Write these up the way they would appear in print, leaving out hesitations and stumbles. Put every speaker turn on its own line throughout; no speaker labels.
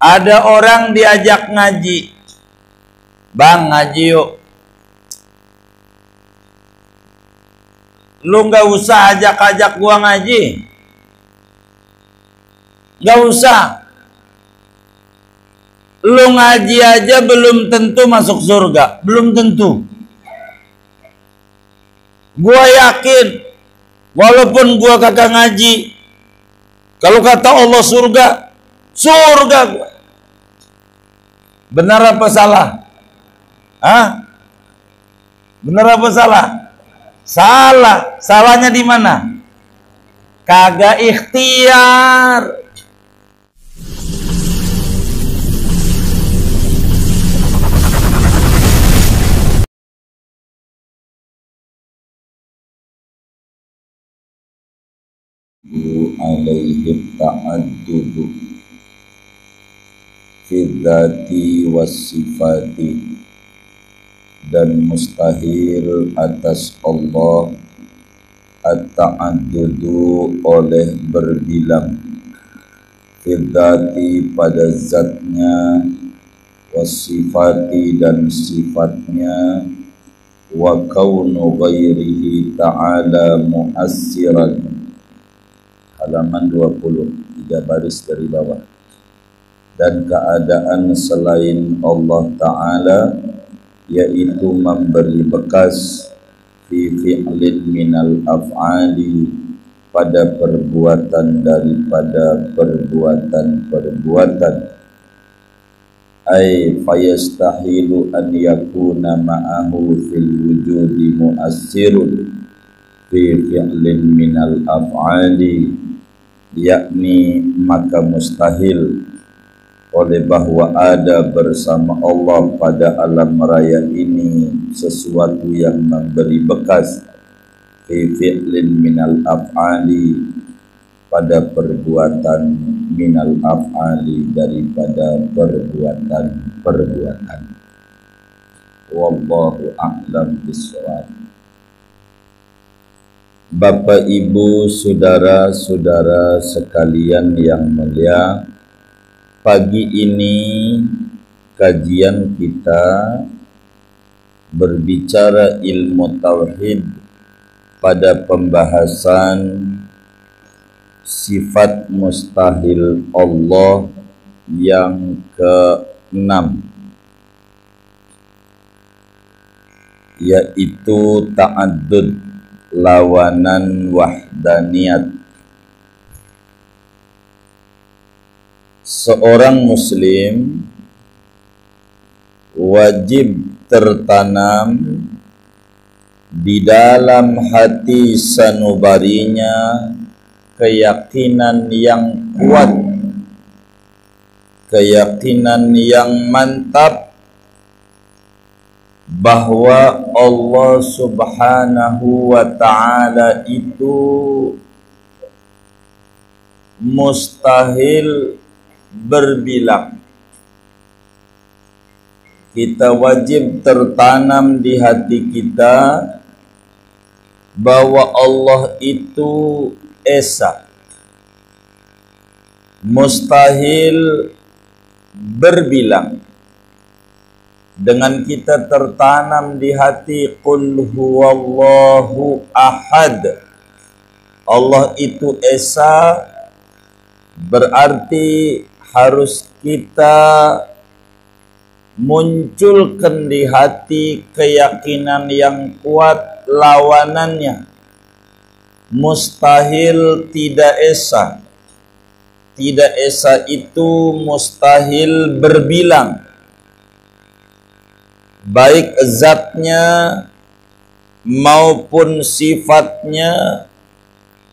Ada orang diajak ngaji, bang ngaji yuk. Lu nggak usah ajak-ajak gua ngaji, nggak usah. Lu ngaji aja belum tentu masuk surga, belum tentu. Gua yakin, walaupun gua kagak ngaji, kalau kata Allah surga, surga gua. Benar apa salah? Hah? Benar apa salah? Salah. Salahnya di mana? Kagak ikhtiar. Alaihi ta'addudu fi dzati was sifati, dan mustahil atas Allah at-ta'addudu oleh berbilang, fi dzati pada zatnya, was sifati dan sifatnya, wa kaunu ghairihi ta'ala mu'assiran. Halaman 20, 3 baris dari bawah. Dan keadaan selain Allah Ta'ala, yaitu memberi bekas fi fi'lin minal af'ali, pada perbuatan daripada perbuatan-perbuatan. Ay fayastahilu an yakuna ma'ahu fil wujudi mu'assirun fi fi'lin minal af'ali, yakni maka mustahil oleh bahwa ada bersama Allah pada alam raya ini sesuatu yang memberi bekas fi fi'lin minal af'ali, pada perbuatan minal af'ali, daripada perbuatan-perbuatan. Wallahu a'lam bishawab. Bapak, Ibu, saudara-saudara sekalian yang mulia, pagi ini kajian kita berbicara ilmu tauhid pada pembahasan sifat mustahil Allah yang ke-6, yaitu ta'addud, lawanan wahdaniyat. Seorang muslim wajib tertanam di dalam hati sanubarinya keyakinan yang kuat, keyakinan yang mantap bahwa Allah Subhanahu wa ta'ala itu mustahil berbilang. Kita wajib tertanam di hati kita bahwa Allah itu esa, mustahil berbilang. Dengan kita tertanam di hati qul huwallahu ahad, Allah itu esa, berarti harus kita munculkan di hati keyakinan yang kuat lawanannya. Mustahil tidak esa. Tidak esa itu mustahil berbilang, baik zatnya maupun sifatnya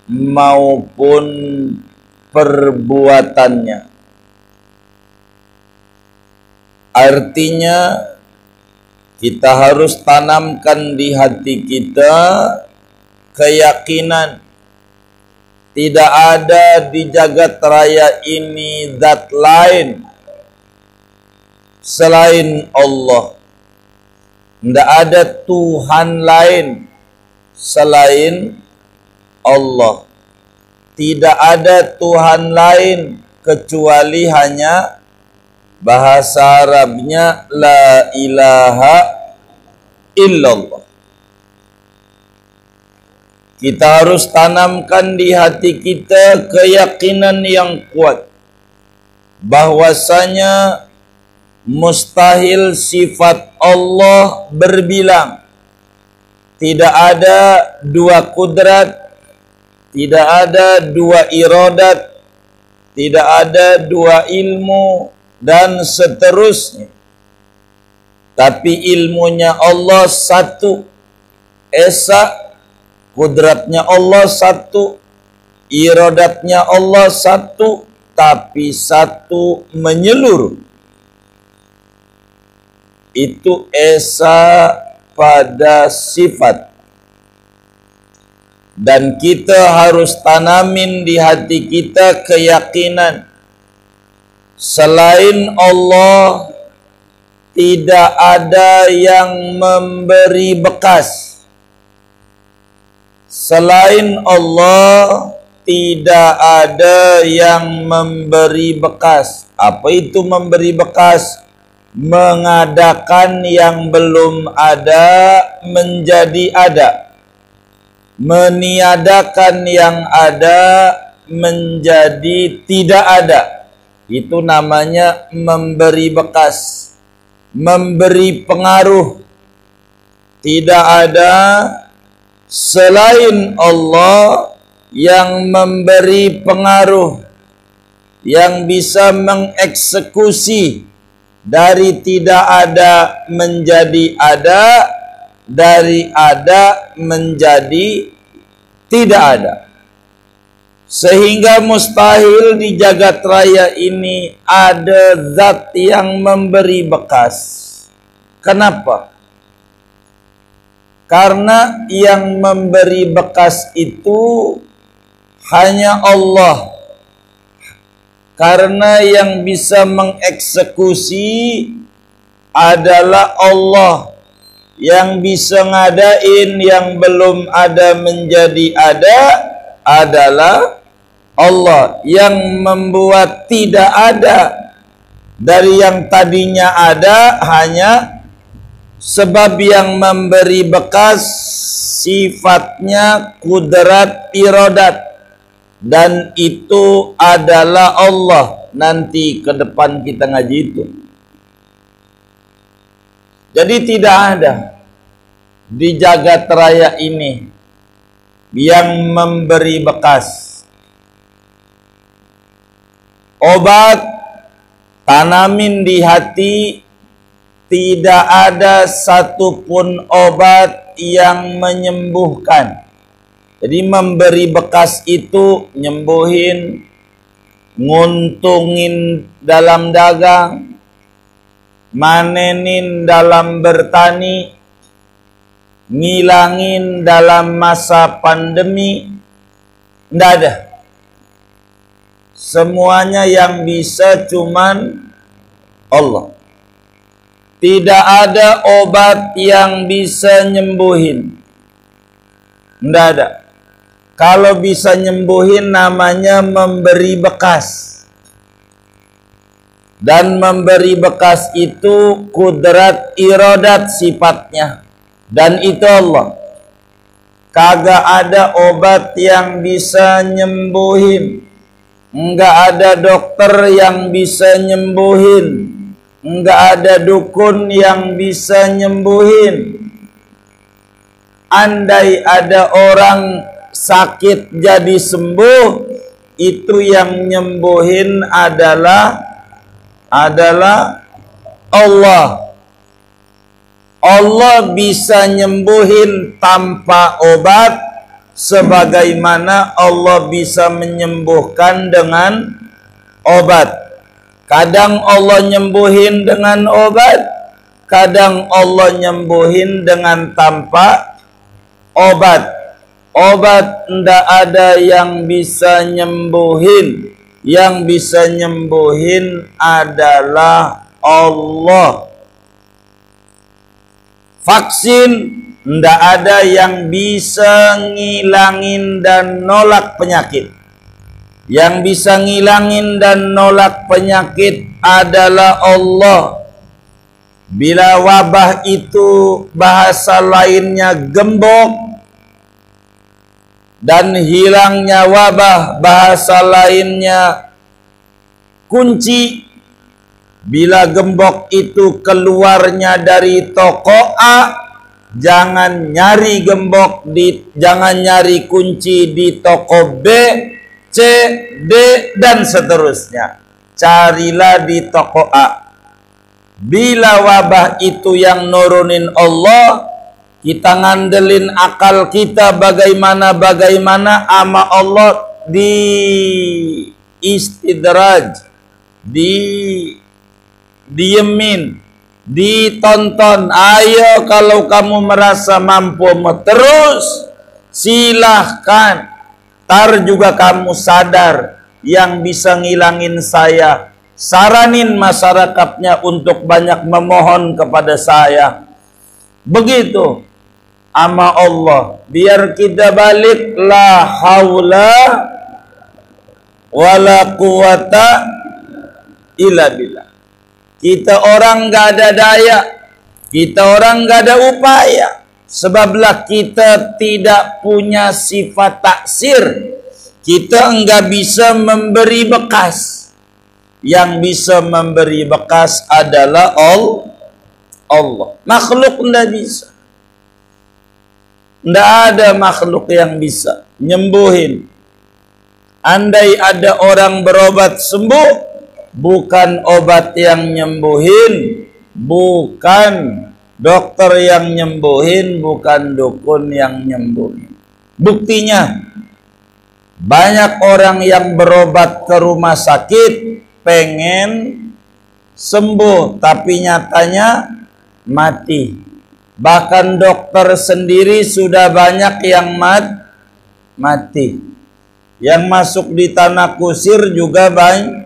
maupun perbuatannya. Artinya kita harus tanamkan di hati kita keyakinan tidak ada di jagat raya ini zat lain selain Allah. Tidak ada Tuhan lain selain Allah. Tidak ada Tuhan lain kecuali hanya Bahasa Arabnya la ilaha illallah. Kita harus tanamkan di hati kita keyakinan yang kuat bahwasanya mustahil sifat Allah berbilang. Tidak ada dua kudrat, tidak ada dua iradat, tidak ada dua ilmu, dan seterusnya. Tapi ilmunya Allah satu, esa, kudratnya Allah satu, iradatnya Allah satu, tapi satu menyeluruh. Itu esa pada sifat. Dan kita harus tanamin di hati kita keyakinan selain Allah tidak ada yang memberi bekas. Selain Allah tidak ada yang memberi bekas. Apa itu memberi bekas? Mengadakan yang belum ada menjadi ada. Meniadakan yang ada menjadi tidak ada. Itu namanya memberi bekas, memberi pengaruh. Tidak ada selain Allah yang memberi pengaruh, yang bisa mengeksekusi dari tidak ada menjadi ada, dari ada menjadi tidak ada. Sehingga mustahil di jagat raya ini ada zat yang memberi bekas. Kenapa? Karena yang memberi bekas itu hanya Allah. Karena yang bisa mengeksekusi adalah Allah. Yang bisa ngadain yang belum ada menjadi ada adalah Allah. Yang membuat tidak ada dari yang tadinya ada hanya sebab yang memberi bekas sifatnya kudrat iradat. Dan itu adalah Allah. Nanti ke depan kita ngaji itu. Jadi tidak ada di jagat raya ini yang memberi bekas. Obat tanamin di hati, tidak ada satupun obat yang menyembuhkan. Jadi memberi bekas itu nyembuhin, nguntungin dalam dagang, manenin dalam bertani, ngilangin dalam masa pandemi. Tidak ada. Semuanya yang bisa cuman Allah. Tidak ada obat yang bisa nyembuhin. Tidak ada. Kalau bisa nyembuhin namanya memberi bekas. Dan memberi bekas itu kudrat iradat sifatnya. Dan itu Allah. Kagak ada obat yang bisa nyembuhin. Enggak ada dokter yang bisa nyembuhin. Enggak ada dukun yang bisa nyembuhin. Andai ada orang sakit jadi sembuh, itu yang nyembuhin adalah Allah. Allah bisa nyembuhin tanpa obat, sebagaimana Allah bisa menyembuhkan dengan obat. Kadang Allah nyembuhin dengan obat, kadang Allah nyembuhin dengan tanpa obat. Obat ndak ada yang bisa nyembuhin. Yang bisa nyembuhin adalah Allah. Vaksin ndak ada yang bisa ngilangin dan nolak penyakit. Yang bisa ngilangin dan nolak penyakit adalah Allah. Bila wabah itu bahasa lainnya gembok, dan hilangnya wabah bahasa lainnya kunci. Bila gembok itu keluarnya dari toko A, jangan nyari jangan nyari kunci di toko B, C, D, dan seterusnya. Carilah di toko A. Bila wabah itu yang nurunin Allah, kita ngandelin akal kita bagaimana ama Allah di istidraj, diemin, ditonton. Ayo kalau kamu merasa mampu terus, silahkan. Tar juga kamu sadar yang bisa ngilangin saya. Saranin masyarakatnya untuk banyak memohon kepada saya. Begitu ama Allah. Biar kita balik la haula wala quwata illa billah. Kita orang gak ada daya, kita orang gak ada upaya, sebablah kita tidak punya sifat taksir. Kita enggak bisa memberi bekas. Yang bisa memberi bekas adalah Allah. Makhluk enggak bisa. Enggak ada makhluk yang bisa nyembuhin. Andai ada orang berobat sembuh, bukan obat yang nyembuhin, bukan dokter yang nyembuhin, bukan dukun yang nyembuhin. Buktinya, banyak orang yang berobat ke rumah sakit pengen sembuh, tapi nyatanya mati. Bahkan dokter sendiri sudah banyak yang mati. Yang masuk di tanah kusir juga banyak.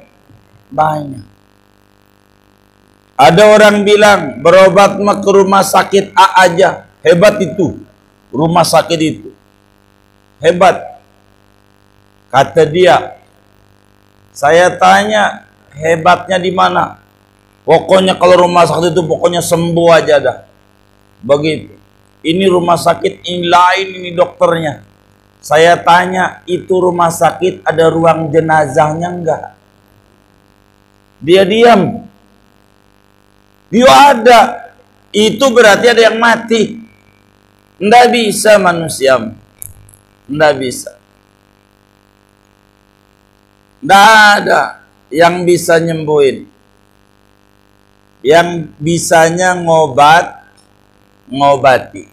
Ada orang bilang berobat ke rumah sakit A aja, hebat itu. Rumah sakit itu hebat. Kata dia. Saya tanya, hebatnya di mana? Pokoknya kalau rumah sakit itu pokoknya sembuh aja dah. Begitu. Ini rumah sakit, ini lain, ini dokternya. Saya tanya, itu rumah sakit ada ruang jenazahnya enggak? Dia diam. Dia ada. Itu berarti ada yang mati. Enggak bisa manusia. Enggak bisa. Enggak ada yang bisa nyembuhin. Yang bisanya ngobati.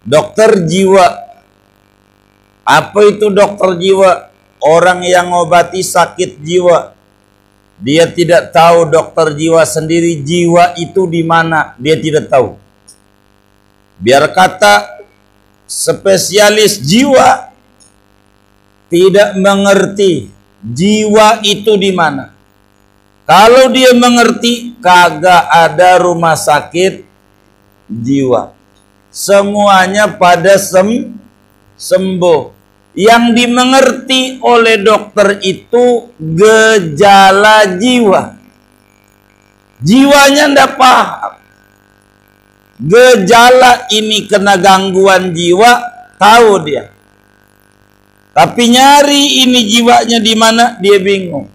Dokter jiwa. Apa itu dokter jiwa? Orang yang ngobati sakit jiwa. Dia tidak tahu dokter jiwa sendiri jiwa itu di mana, dia tidak tahu. Biar kata spesialis jiwa tidak mengerti jiwa itu di mana. Kalau dia mengerti, kagak ada rumah sakit jiwa. Semuanya pada sembuh. Yang dimengerti oleh dokter itu gejala jiwa. Jiwanya ndak paham. Gejala ini kena gangguan jiwa, tahu dia. Tapi nyari ini jiwanya di mana, dia bingung.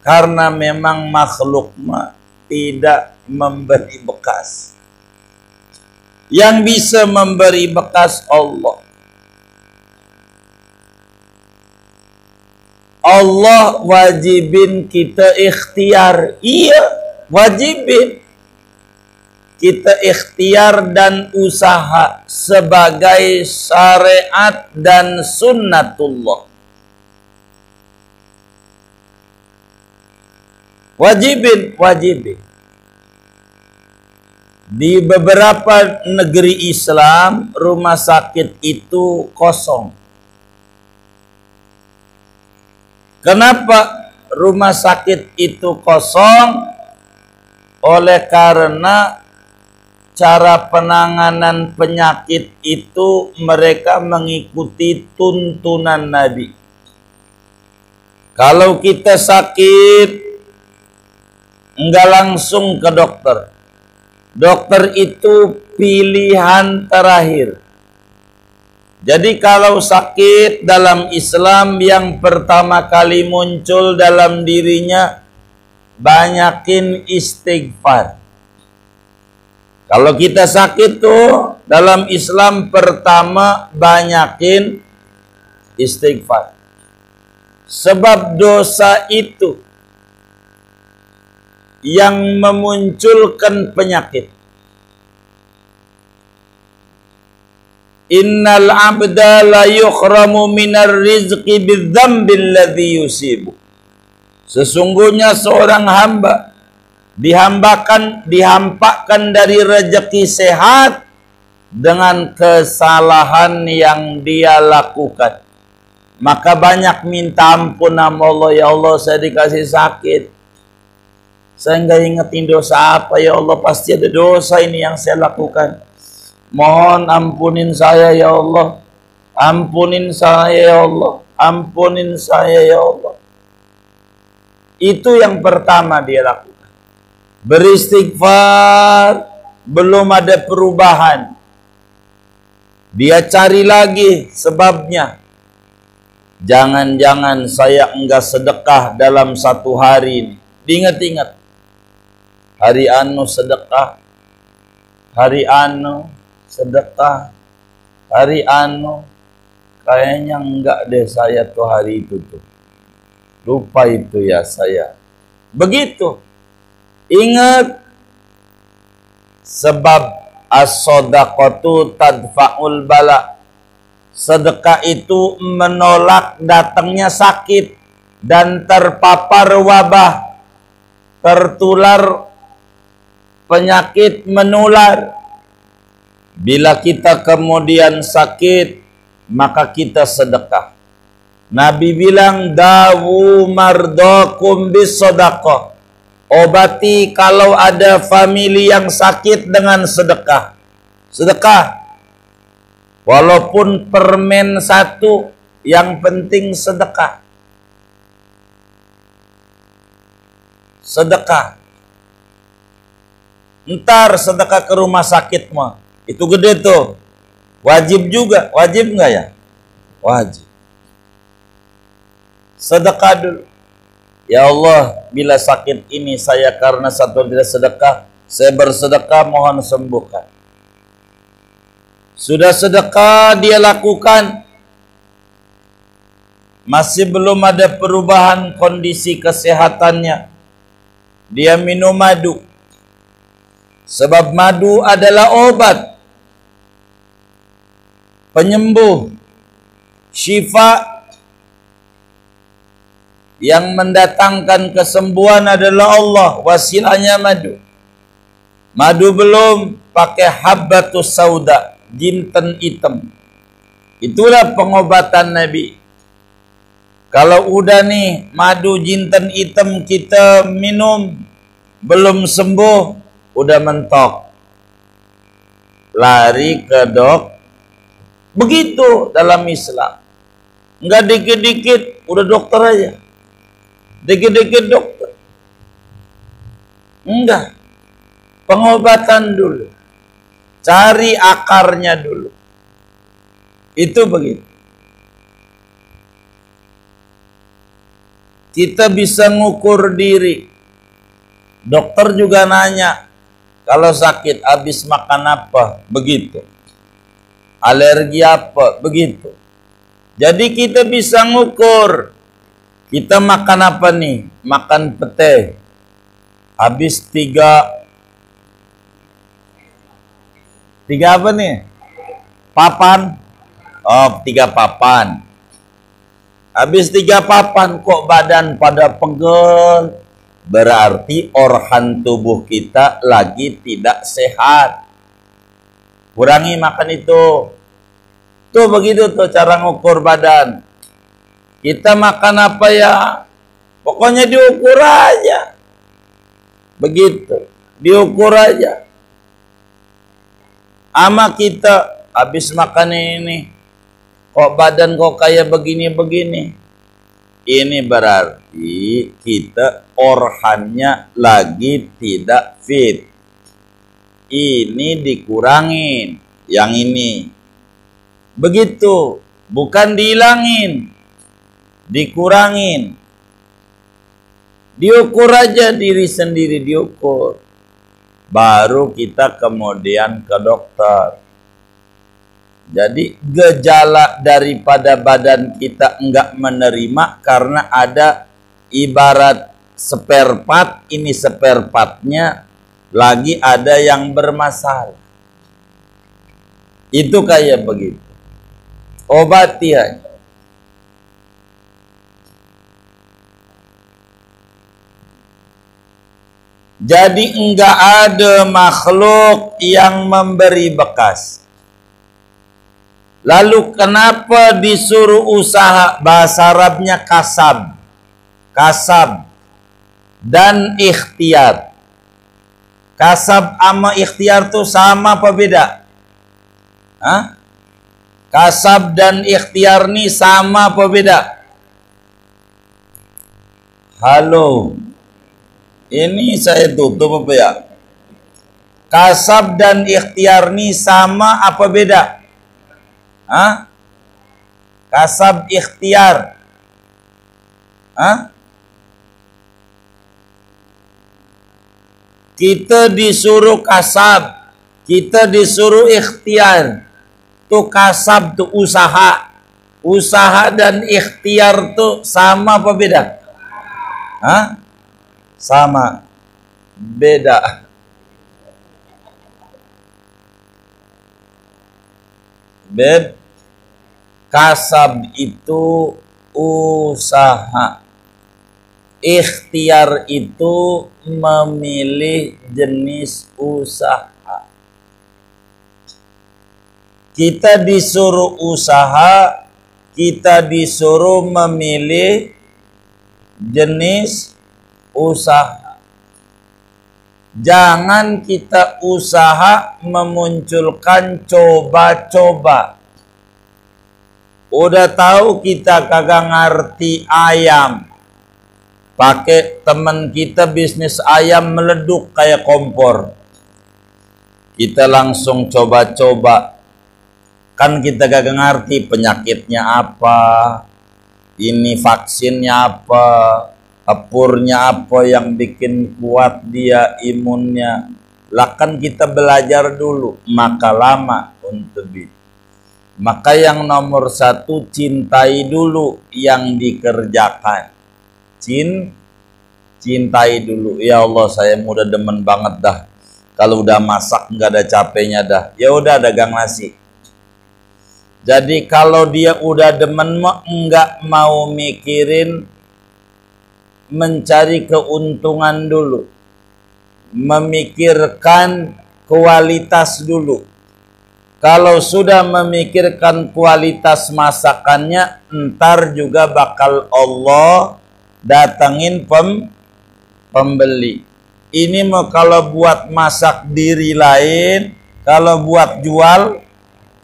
Karena memang makhluk tidak memberi bekas. Yang bisa memberi bekas Allah. Allah wajibin kita ikhtiar. Iya, wajibin kita ikhtiar dan usaha sebagai syariat dan sunnatullah. Wajibin. Di beberapa negeri Islam, rumah sakit itu kosong. Kenapa rumah sakit itu kosong? Oleh karena cara penanganan penyakit itu mereka mengikuti tuntunan Nabi. Kalau kita sakit, enggak langsung ke dokter. Dokter itu pilihan terakhir. Jadi kalau sakit dalam Islam, yang pertama kali muncul dalam dirinya, banyakin istighfar. Kalau kita sakit tuh, dalam Islam pertama banyakin istighfar. Sebab dosa itu yang memunculkan penyakit. Innal abda la yukhramu minar rizqi bidzambil ladzi yusibu. Sesungguhnya seorang hamba dihampakan dari rezeki sehat dengan kesalahan yang dia lakukan. Maka banyak minta ampun sama Allah. Ya Allah, saya dikasih sakit, saya nggak ingetin dosa apa. Ya Allah, pasti ada dosa ini yang saya lakukan. Mohon ampunin saya ya Allah. Ampunin saya ya Allah. Ampunin saya ya Allah. Itu yang pertama dia lakukan. Beristighfar, belum ada perubahan. Dia cari lagi sebabnya. Jangan-jangan saya enggak sedekah dalam satu hari ini. Diingat-ingat. Hari anu sedekah. Hari anu sedekah. Hari anu. Kayaknya enggak deh saya tuh hari itu tuh. Lupa itu ya saya. Begitu. Ingat, sebab as-shadaqatu tadfa'ul bala. Sedekah itu menolak datangnya sakit dan terpapar wabah, tertular penyakit menular. Bila kita kemudian sakit, maka kita sedekah. Nabi bilang, dawu mardakum bis shadaqah. Obati kalau ada famili yang sakit dengan sedekah. Sedekah. Walaupun permen satu, yang penting sedekah. Sedekah. Ntar sedekah ke rumah sakit mah. Itu gede tuh. Wajib juga. Wajib nggak ya? Wajib. Sedekah dulu. Ya Allah, bila sakit ini saya karena satu tidak sedekah, saya bersedekah, mohon sembuhkan. Sudah sedekah dia lakukan, masih belum ada perubahan kondisi kesehatannya, dia minum madu. Sebab madu adalah obat, penyembuh, syifa. Yang mendatangkan kesembuhan adalah Allah. Wasilahnya madu. Madu belum, pakai habbatus sauda, jinten hitam. Itulah pengobatan Nabi. Kalau udah nih madu jinten hitam kita minum, belum sembuh, udah mentok, lari ke dok. Begitu dalam Islam. Enggak dikit-dikit udah dokter aja. Dikit-dikit dokter. Enggak. Pengobatan dulu. Cari akarnya dulu. Itu begitu. Kita bisa ngukur diri. Dokter juga nanya, kalau sakit habis makan apa? Begitu. Alergi apa? Begitu. Jadi kita bisa ngukur. Kita makan apa nih? Makan pete. Habis tiga apa nih? Papan. Oh, 3 papan. Habis 3 papan kok badan pada pegel. Berarti organ tubuh kita lagi tidak sehat. Kurangi makan itu. Tuh begitu tuh cara ngukur badan. Kita makan apa ya? Pokoknya diukur aja. Begitu. Diukur aja. Ama kita habis makan ini, kok badan kok kayak begini-begini. Ini berarti kita organnya lagi tidak fit. Ini dikurangin, yang ini. Begitu, bukan dihilangin, dikurangin. Diukur aja diri sendiri, diukur. Baru kita kemudian ke dokter. Jadi gejala daripada badan kita enggak menerima karena ada ibarat spare part, ini spare partnya lagi ada yang bermasalah. Itu kayak begitu. Obati aja. Jadi enggak ada makhluk yang memberi bekas. Lalu kenapa disuruh usaha? Bahasa Arabnya kasab. Kasab dan ikhtiar. Kasab sama ikhtiar tuh sama apa beda? Hah? Kasab dan ikhtiar nih sama apa beda? Halo. Ini saya tutup apa ya? Kasab dan ikhtiar nih sama apa beda? Hah? Kasab ikhtiar. Hah? Kita disuruh kasab, kita disuruh ikhtiar. Tuh kasab tuh usaha. Usaha dan ikhtiar tuh sama apa beda? Hah? Sama. Beda. Beb, kasab itu usaha. Ikhtiar itu memilih jenis usaha. Kita disuruh usaha, kita disuruh memilih jenis usaha. Jangan kita usaha memunculkan coba-coba. Udah tahu kita kagak ngerti ayam. Pakai teman kita bisnis ayam meleduk kayak kompor. Kita langsung coba-coba. Kan kita kagak ngerti penyakitnya apa. Ini vaksinnya apa. Apurnya apa yang bikin kuat dia imunnya. Lah kan kita belajar dulu. Maka lama untuk itu. Maka yang nomor satu, cintai dulu yang dikerjakan. Cintai dulu. Ya Allah, saya udah demen banget dah. Kalau udah masak nggak ada capeknya dah. Ya udah dagang nasi. Jadi kalau dia udah demen nggak mau mikirin mencari keuntungan dulu. Memikirkan kualitas dulu. Kalau sudah memikirkan kualitas masakannya, ntar juga bakal Allah datangin pembeli. Ini mau kalau buat masak diri lain, kalau buat jual,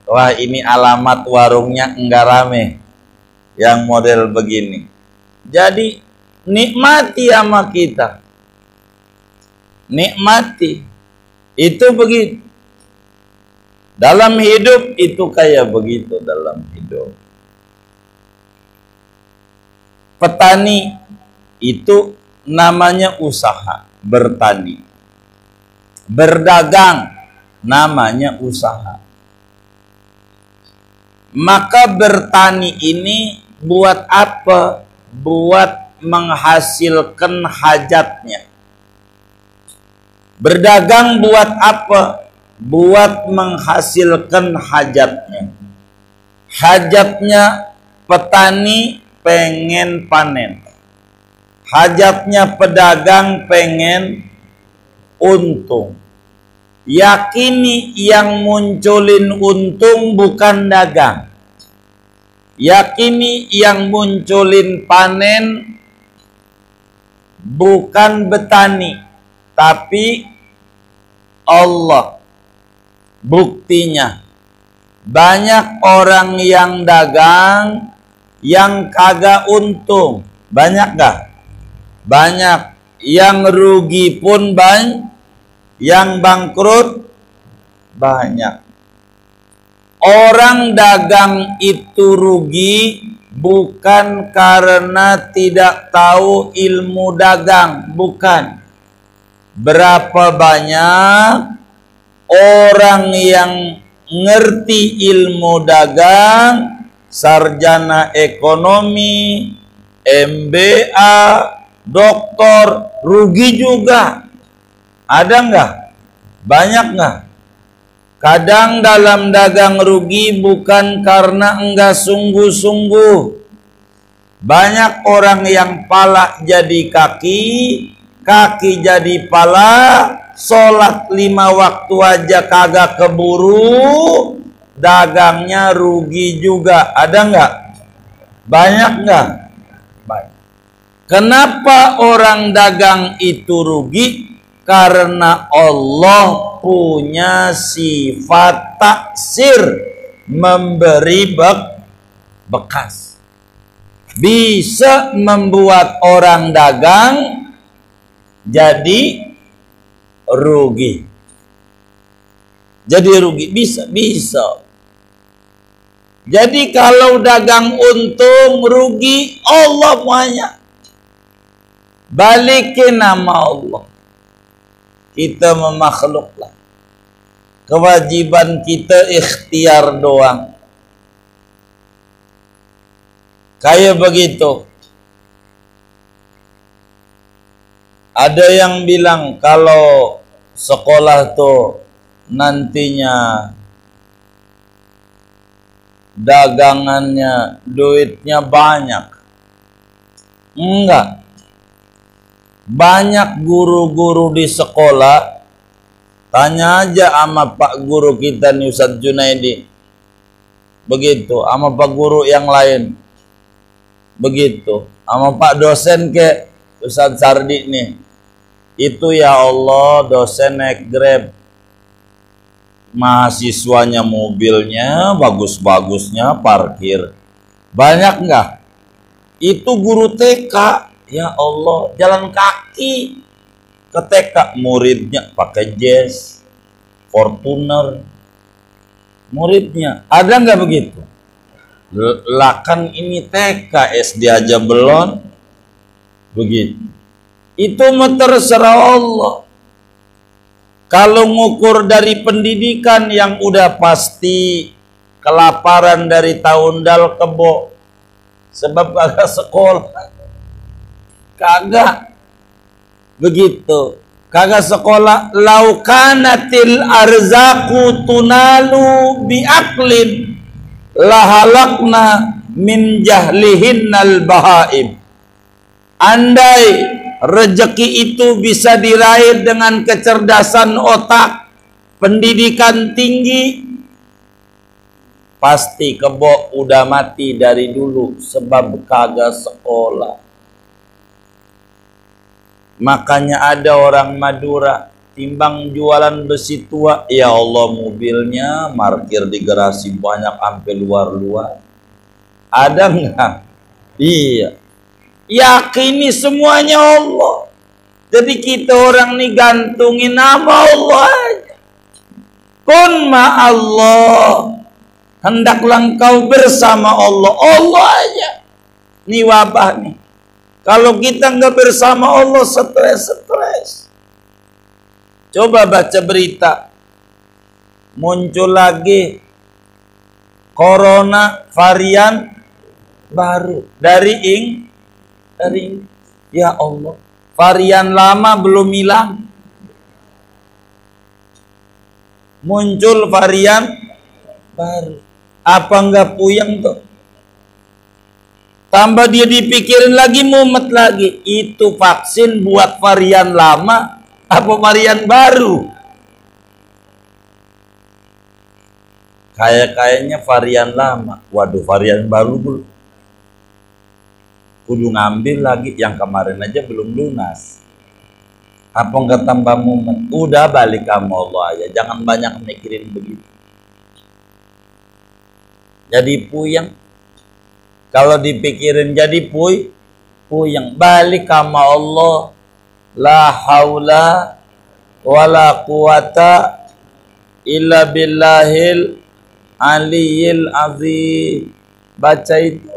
wah ini alamat warungnya enggak rame. Yang model begini. Jadi nikmati sama kita. Nikmati. Itu begitu. Dalam hidup itu kayak begitu dalam hidup. Petani itu namanya usaha, bertani. Berdagang namanya usaha. Maka bertani ini buat apa? Buat menghasilkan hajatnya. Berdagang buat apa? Buat menghasilkan hajatnya. Hajatnya petani pengen panen. Hajatnya pedagang pengen untung. Yakini yang munculin untung bukan dagang. Yakini yang munculin panen bukan petani, tapi Allah. Buktinya banyak orang yang dagang yang kagak untung. Banyak gak? Banyak. Yang rugi pun banyak, yang bangkrut banyak. Orang dagang itu rugi bukan karena tidak tahu ilmu dagang, bukan. Berapa banyak orang yang ngerti ilmu dagang, sarjana ekonomi, MBA, doktor, rugi juga. Ada nggak? Banyak nggak? Kadang dalam dagang rugi bukan karena enggak sungguh-sungguh. Banyak orang yang pala jadi kaki, kaki jadi pala, sholat 5 waktu aja kagak keburu, dagangnya rugi juga. Ada nggak? Banyak nggak? Banyak. Kenapa orang dagang itu rugi? Karena Allah punya sifat taksir, memberi bekas. Bisa membuat orang dagang jadi rugi. Jadi rugi, bisa. Jadi kalau dagang untung rugi, Allah punya. Balikin nama Allah. Kita memakhluklah. Kewajiban kita ikhtiar doang. Kayak begitu. Ada yang bilang kalau sekolah tuh nantinya dagangannya duitnya banyak. Enggak. Banyak guru-guru di sekolah, tanya aja sama Pak Guru kita nih Ustadz Junaidi, begitu, sama Pak Guru yang lain, begitu, sama Pak dosen ke Ustadz Sardi nih, itu ya Allah dosen naik Grab, mahasiswanya mobilnya bagus-bagusnya parkir, banyak nggak? Itu guru TK. Ya Allah, jalan kaki ke TK, muridnya pakai Jazz, Fortuner, muridnya. Ada nggak begitu? Lah kan ini TK, SD aja belum. Begitu. Itu terserah Allah. Kalau ngukur dari pendidikan yang udah pasti kelaparan dari tahun dal kebo, sebab kagak sekolah. Kagak begitu, kagak sekolah. Laukanatil arzaku tunalu biaklin lahalakna min jahlihinnal bahaim. Andai rezeki itu bisa diraih dengan kecerdasan otak, pendidikan tinggi, pasti kebo udah mati dari dulu sebab kagak sekolah. Makanya ada orang Madura timbang jualan besi tua, ya Allah mobilnya parkir di garasi banyak sampai luar-luar. Ada nggak? Iya. Yakini semuanya Allah. Jadi kita orang nih gantungin nama Allah aja. Kun ma Allah. Hendaklah engkau bersama Allah. Allah aja. Ini wabah nih. Kalau kita nggak bersama Allah, stres. Coba baca berita, muncul lagi corona varian baru dari ya Allah, varian lama belum hilang, muncul varian baru. Apa nggak puyeng tuh? Tambah dia dipikirin lagi, mumet lagi. Itu vaksin buat varian lama apa varian baru? Kayaknya varian lama. Waduh, varian baru belum. Kudu ngambil lagi, yang kemarin aja belum lunas. Apa nggak tambah mumet? Udah balik sama Allah aja, jangan banyak mikirin begitu. Jadi puyeng. Kalau dipikirin jadi puyeng. Balik sama Allah. La haula wala quwata illa billahil aliyil azim. Baca itu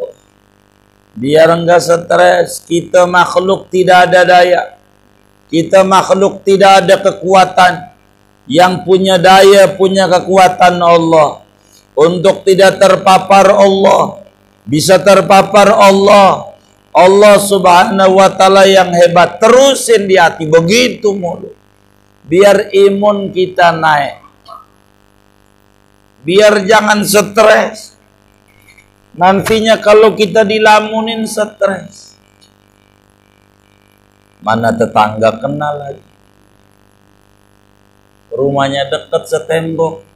biar enggak stres. Kita makhluk tidak ada daya. Kita makhluk tidak ada kekuatan. Yang punya daya, punya kekuatan Allah. Untuk tidak terpapar Allah, bisa terpapar Allah. Allah subhanahu wa ta'ala yang hebat. Terusin di hati begitu mulu. Biar imun kita naik. Biar jangan stres. Nantinya kalau kita dilamunin stres, mana tetangga kenal lagi. Rumahnya dekat setembok.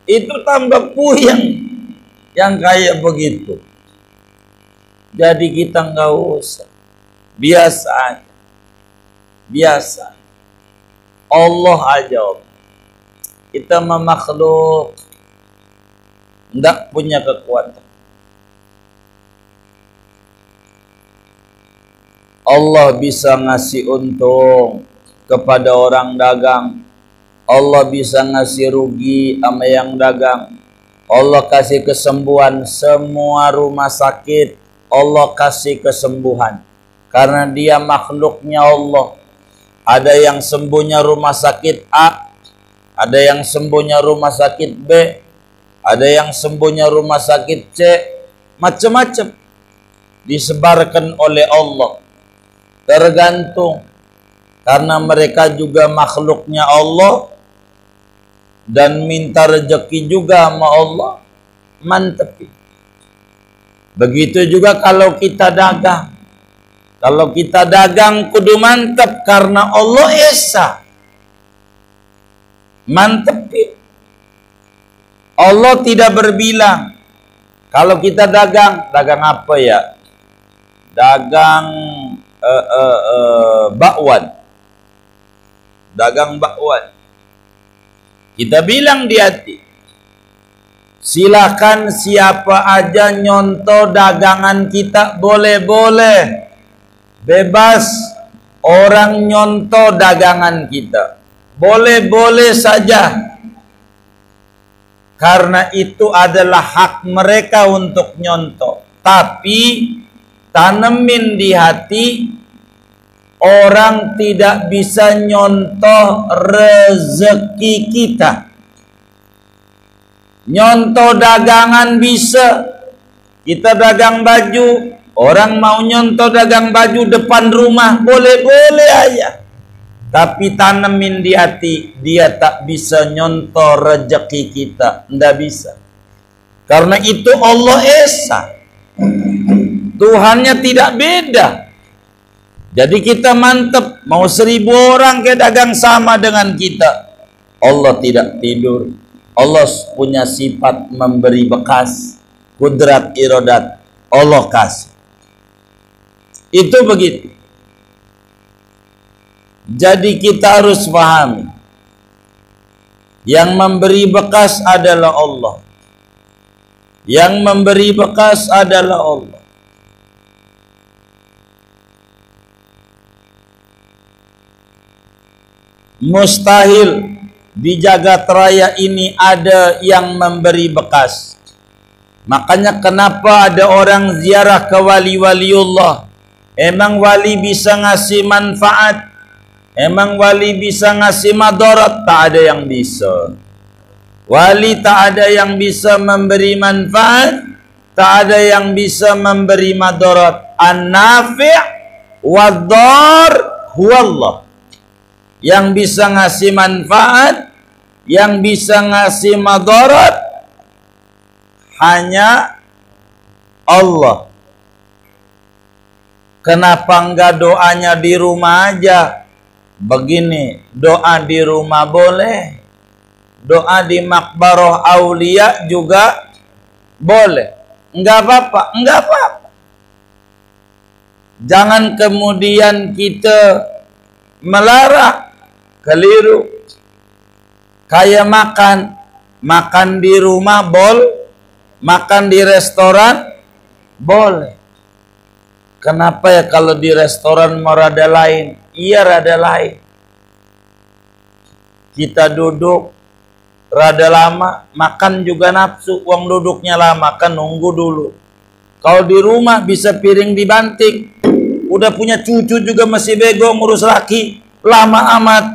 Itu tambah puyeng yang kayak begitu. Jadi kita nggak usah. Biasa. Allah aja. Kita makhluk nggak punya kekuatan. Allah bisa ngasih untung kepada orang dagang. Allah bisa ngasih rugi sama yang dagang. Allah kasih kesembuhan. Semua rumah sakit Allah kasih kesembuhan. Karena dia makhluknya Allah. Ada yang sembuhnya rumah sakit A, ada yang sembuhnya rumah sakit B, ada yang sembuhnya rumah sakit C. Macam-macam disebarkan oleh Allah. Tergantung. Karena mereka juga makhluknya Allah. Dan minta rezeki juga sama Allah, mantep. Begitu juga kalau kita dagang. Kalau kita dagang kudu mantep karena Allah Esa. Mantep. Allah tidak berbilang. Kalau kita dagang apa ya? Dagang bakwan. Dagang bakwan. Kita bilang di hati, silakan siapa aja nyontoh dagangan kita, boleh-boleh. Bebas orang nyontoh dagangan kita. Boleh-boleh saja. Karena itu adalah hak mereka untuk nyontoh. Tapi tanemin di hati, orang tidak bisa nyontoh rezeki kita. Nyontoh dagangan bisa. Kita dagang baju, orang mau nyontoh dagang baju depan rumah, boleh-boleh aja. Tapi tanemin di hati, dia tak bisa nyontoh rezeki kita. Nggak bisa. Karena itu Allah Esa. Tuhannya tidak beda. Jadi kita mantep, mau 1000 orang ke dagang sama dengan kita. Allah tidak tidur. Allah punya sifat memberi bekas, kudrat irodat. Allah kasih. Itu begitu. Jadi kita harus pahami, yang memberi bekas adalah Allah. Yang memberi bekas adalah Allah. Mustahil di jagat raya ini ada yang memberi bekas. Makanya kenapa ada orang ziarah ke wali-waliullah? Emang wali bisa ngasih manfaat? Emang wali bisa ngasih madarat? Tak ada yang bisa. Wali tak ada yang bisa memberi manfaat, tak ada yang bisa memberi madarat. An-nafi' wad-dar huwallah. Yang bisa ngasih manfaat, yang bisa ngasih madarat hanya Allah. Kenapa enggak doanya di rumah aja? Begini, doa di rumah boleh, doa di makbaroh aulia juga boleh. Enggak apa-apa, enggak apa-apa. Jangan kemudian kita melarang, keliru. Kayak makan di rumah makan di restoran boleh. Kenapa ya kalau di restoran mau rada lain? Iya rada lain. Kita duduk rada lama, makan juga nafsu, uang duduknya lama, kan nunggu dulu. Kalau di rumah bisa piring dibanting, udah punya cucu juga masih bego ngurus laki, lama amat.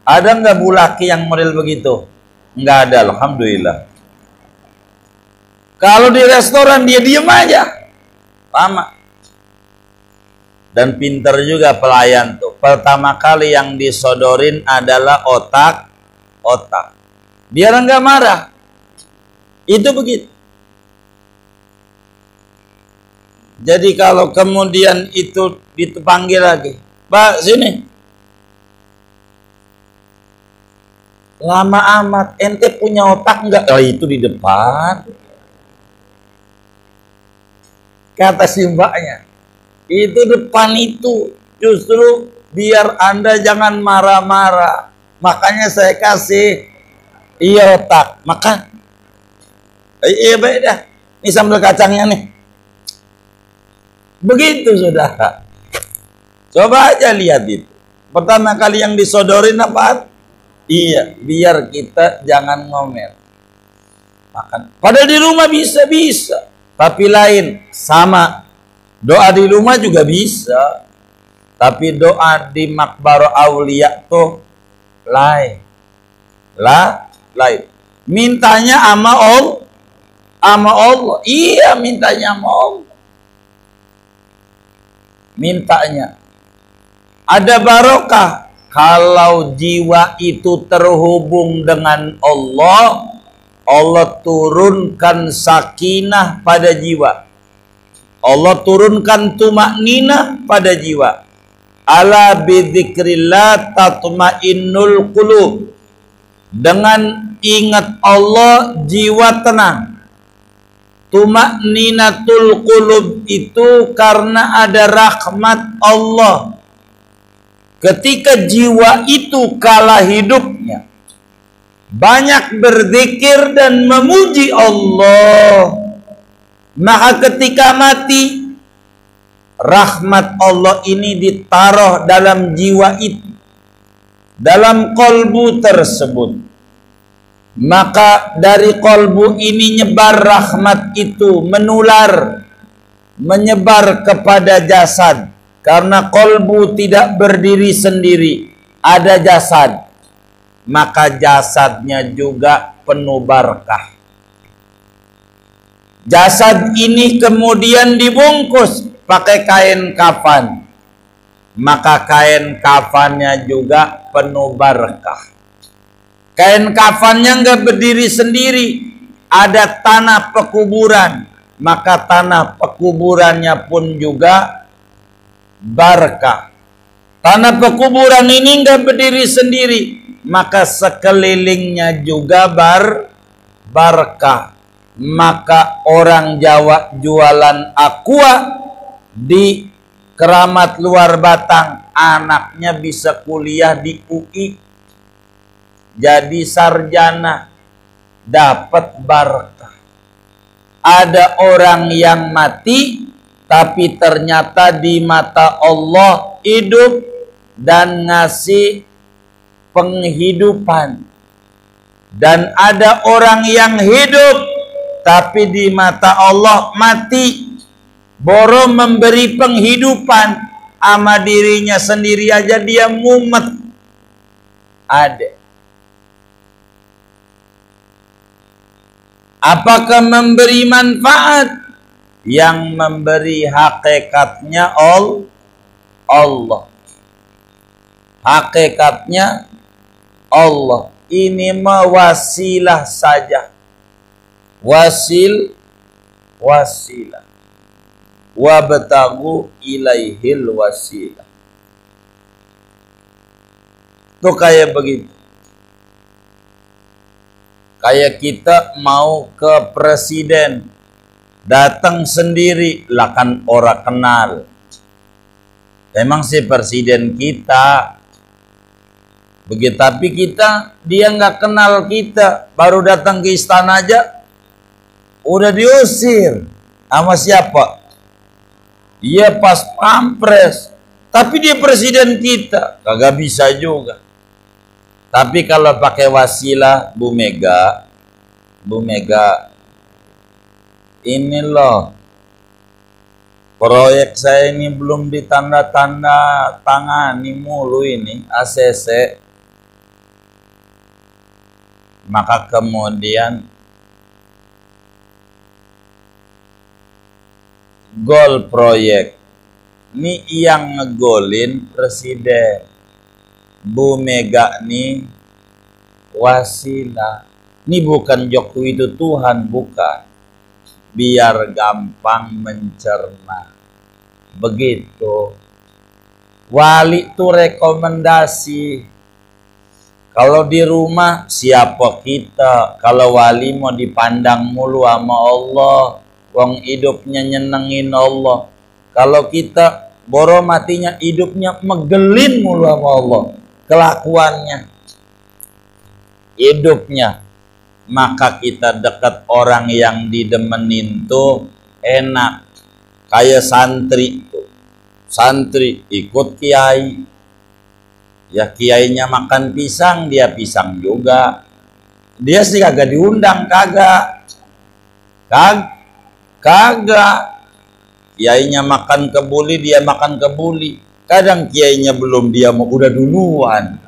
Ada nggak bu laki yang model begitu? Nggak ada, alhamdulillah. Kalau di restoran dia diem aja, lama. Dan pinter juga pelayan tuh. Pertama kali yang disodorin adalah otak. Biar enggak marah. Itu begitu. Jadi kalau kemudian itu dipanggil lagi, Pak sini. Lama amat, ente punya otak enggak? Oh itu di depan. Kata si mbaknya. Itu depan itu justru biar Anda jangan marah-marah. Makanya saya kasih otak. Makan. Iya baik dah. Ini sambal kacangnya nih. Begitu saudara. Coba aja lihat itu. Pertama kali yang disodorin apa? Iya, biar kita jangan ngomel. Makan. Padahal di rumah bisa. Tapi lain sama. Doa di rumah juga bisa, tapi doa di makbar aulia tuh lain. Mintanya sama Allah. Iya, mintanya sama Allah. Mintanya ada barokah kalau jiwa itu terhubung dengan Allah. Allah turunkan sakinah pada jiwa. Allah turunkan tumakninah pada jiwa. Ala bidzikrillah tatmainnul qulub. Dengan ingat Allah jiwa tenang. Tumakninatul qulub itu karena ada rahmat Allah. Ketika jiwa itu kala hidupnya banyak berzikir dan memuji Allah, maka ketika mati rahmat Allah ini ditaruh dalam jiwa itu, dalam kolbu tersebut. Maka dari kolbu ini nyebar rahmat itu, menular, menyebar kepada jasad. Karena kolbu tidak berdiri sendiri, ada jasad. Maka jasadnya juga penuh barakah. Jasad ini kemudian dibungkus pakai kain kafan. Maka kain kafannya juga penuh barakah. Kain kafannya nggak berdiri sendiri. Ada tanah pekuburan. Maka tanah pekuburannya pun juga barakah. Tanah pekuburan ini nggak berdiri sendiri. Maka sekelilingnya juga barakah. Maka orang Jawa jualan aqua di Keramat Luar Batang, anaknya bisa kuliah di UI, jadi sarjana, dapat barakah. Ada orang yang mati tapi ternyata di mata Allah hidup dan ngasih penghidupan. Dan ada orang yang hidup tapi di mata Allah mati, boro memberi penghidupan, sama dirinya sendiri aja dia mumet. Ada. Apakah memberi manfaat? Yang memberi hakikatnya Allah. Hakikatnya Allah. Ini mah wasilah saja. Wasilah. Wabtagu ilaihil wasilah. Tuh kayak begitu. Kayak kita mau ke presiden, datang sendiri, lah kan orang kenal. Emang si presiden kita, Begitu, tapi dia nggak kenal kita, baru datang ke istana aja udah diusir. Sama siapa? Iya, pas pampres. Tapi dia presiden kita, kagak bisa juga. Tapi kalau pakai wasilah Bu Mega, ini loh, proyek saya ini belum ditanda-tanda tangani mulu ini ACC. Maka kemudian gol proyek ini yang ngegolin presiden, Bu Mega nih wasilah. Ini bukan Jokowi itu Tuhan, bukan. Biar gampang mencerna. Begitu. Wali itu rekomendasi. Kalau di rumah siapa kita? Kalau wali mau dipandang mulu sama Allah, wong hidupnya nyenengin Allah. Kalau kita boro matinya hidupnya megelin mulu sama Allah, kelakuannya, hidupnya, maka kita dekat orang yang didemenin tuh enak. Kayak santri tuh, santri ikut kiai. Ya kiainya makan pisang, dia pisang juga. Dia sih kagak diundang, kagak. Kiainya makan kebuli, dia makan kebuli. Kadang kiainya belum, dia mau udah duluan.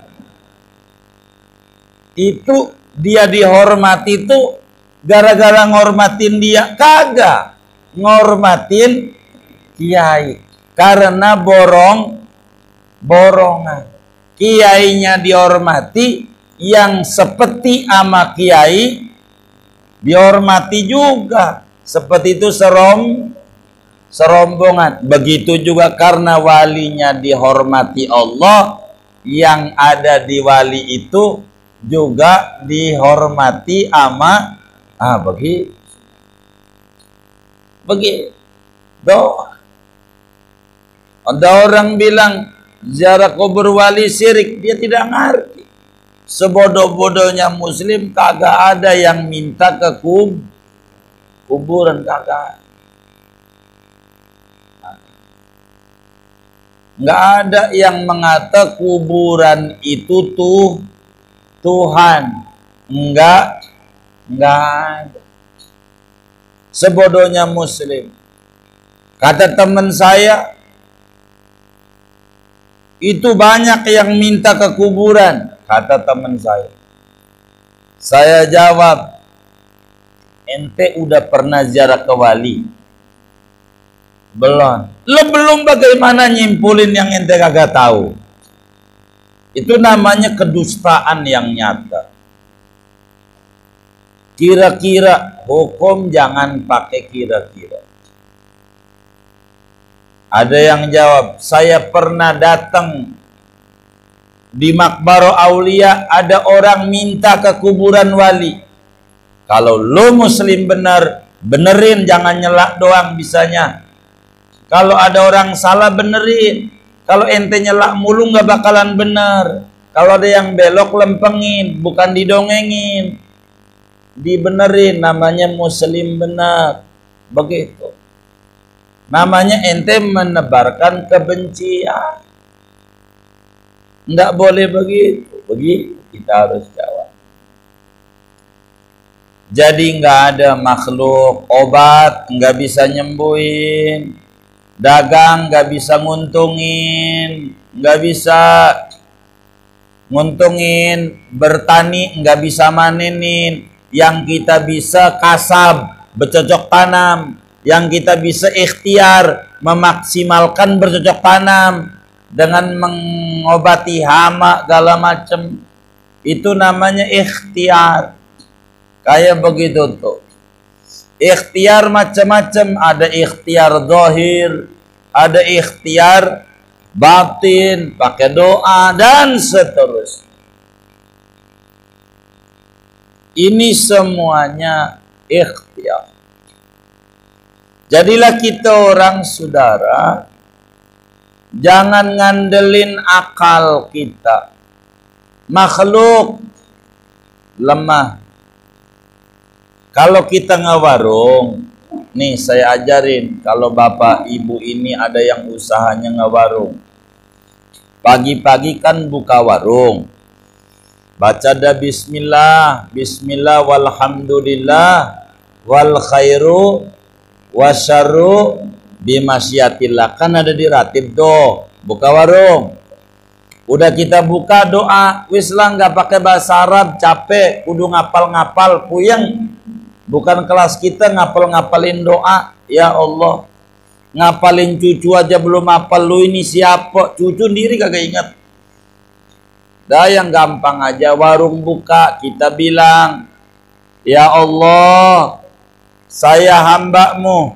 Itu dia dihormati tuh gara-gara ngormatin dia, kagak. Ngormatin kiai karena borongan. Kiainya dihormati, yang seperti ama kiai dihormati juga. Seperti itu serombongan. Begitu juga karena walinya dihormati Allah, yang ada di wali itu juga dihormati ama begitu. Ada orang bilang ziarah kubur wali syirik, dia tidak ngerti. Sebodoh-bodohnya muslim kagak ada yang minta ke kuburan, kagak. Nggak ada yang mengata kuburan itu tuh Tuhan. Enggak ada. Sebodohnya muslim. Kata teman saya, itu banyak yang minta ke kuburan, kata teman saya. Saya jawab, ente udah pernah ziarah ke wali? Belum. Lo belum, bagaimana nyimpulin yang ente kagak tahu? Itu namanya kedustaan yang nyata. Kira-kira, hukum jangan pakai kira-kira. Ada yang jawab, saya pernah datang di Makbaro Aulia, ada orang minta ke kuburan wali. Kalau lo muslim benerin, jangan nyelak doang bisanya. Kalau ada orang salah, benerin. Kalau ente nyelak mulu nggak bakalan bener. Kalau ada yang belok, lempengin, bukan didongengin. Dibenerin, namanya muslim benar. Begitu. Namanya ente menebarkan kebencian. Enggak boleh begitu. Begitu kita harus jawab. Jadi enggak ada makhluk obat enggak bisa nyembuhin, dagang enggak bisa nguntungin, enggak bisa nguntungin, bertani enggak bisa manenin. Yang kita bisa kasab, bercocok tanam. Yang kita bisa ikhtiar, memaksimalkan bercocok tanam dengan mengobati hama segala macam. Itu namanya ikhtiar. Kayak begitu tuh. Ikhtiar macam-macam, ada ikhtiar zahir, ada ikhtiar batin, pakai doa dan seterusnya. Ini semuanya ikhtiar. Jadilah kita orang, saudara, jangan ngandelin akal kita. makhluk lemah. Kalau kita ngewarung, nih saya ajarin, kalau bapak ibu ini ada yang usahanya ngewarung, pagi-pagi kan buka warung, baca dah bismillah, bismillah walhamdulillah wal khairu wasyarru bimasyiatillah, kan ada di ratib doh, buka warung. Udah kita buka doa, wis lah nggak pakai bahasa Arab, capek, kudu ngapal-ngapal, puyeng. Bukan kelas kita ngapal-ngapalin doa, ya Allah. Ngapalin cucu aja belum hafal, lu ini siapa? Cucu sendiri kagak ingat. Dah yang gampang aja, warung buka, kita bilang, ya Allah, saya hamba-Mu.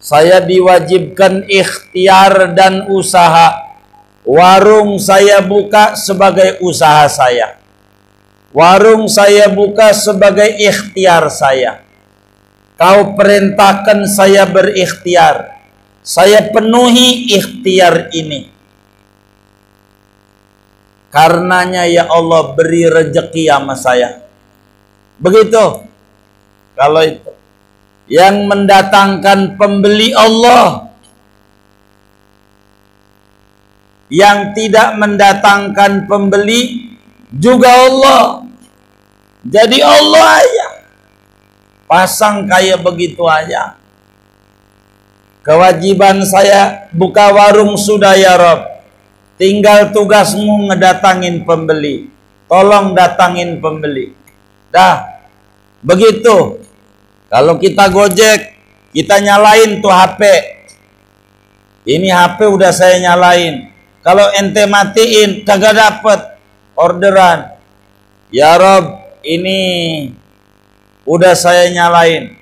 Saya diwajibkan ikhtiar dan usaha. Warung saya buka sebagai usaha saya. Warung saya buka sebagai ikhtiar saya. Kau perintahkan saya berikhtiar. Saya penuhi ikhtiar ini. Karenanya ya Allah beri rezeki sama saya. Begitu. Kalau itu. Yang mendatangkan pembeli Allah. Yang tidak mendatangkan pembeli juga Allah. Jadi Allah aja. Pasang kayak begitu aja. Kewajiban saya buka warung sudah ya Rob. Tinggal tugasmu ngedatangin pembeli. Tolong datangin pembeli. Dah. Begitu. Kalau kita Gojek, kita nyalain tuh HP. Ini HP udah saya nyalain. Kalau ente matiin, kagak dapet orderan. Ya Rob, ini udah saya nyalain.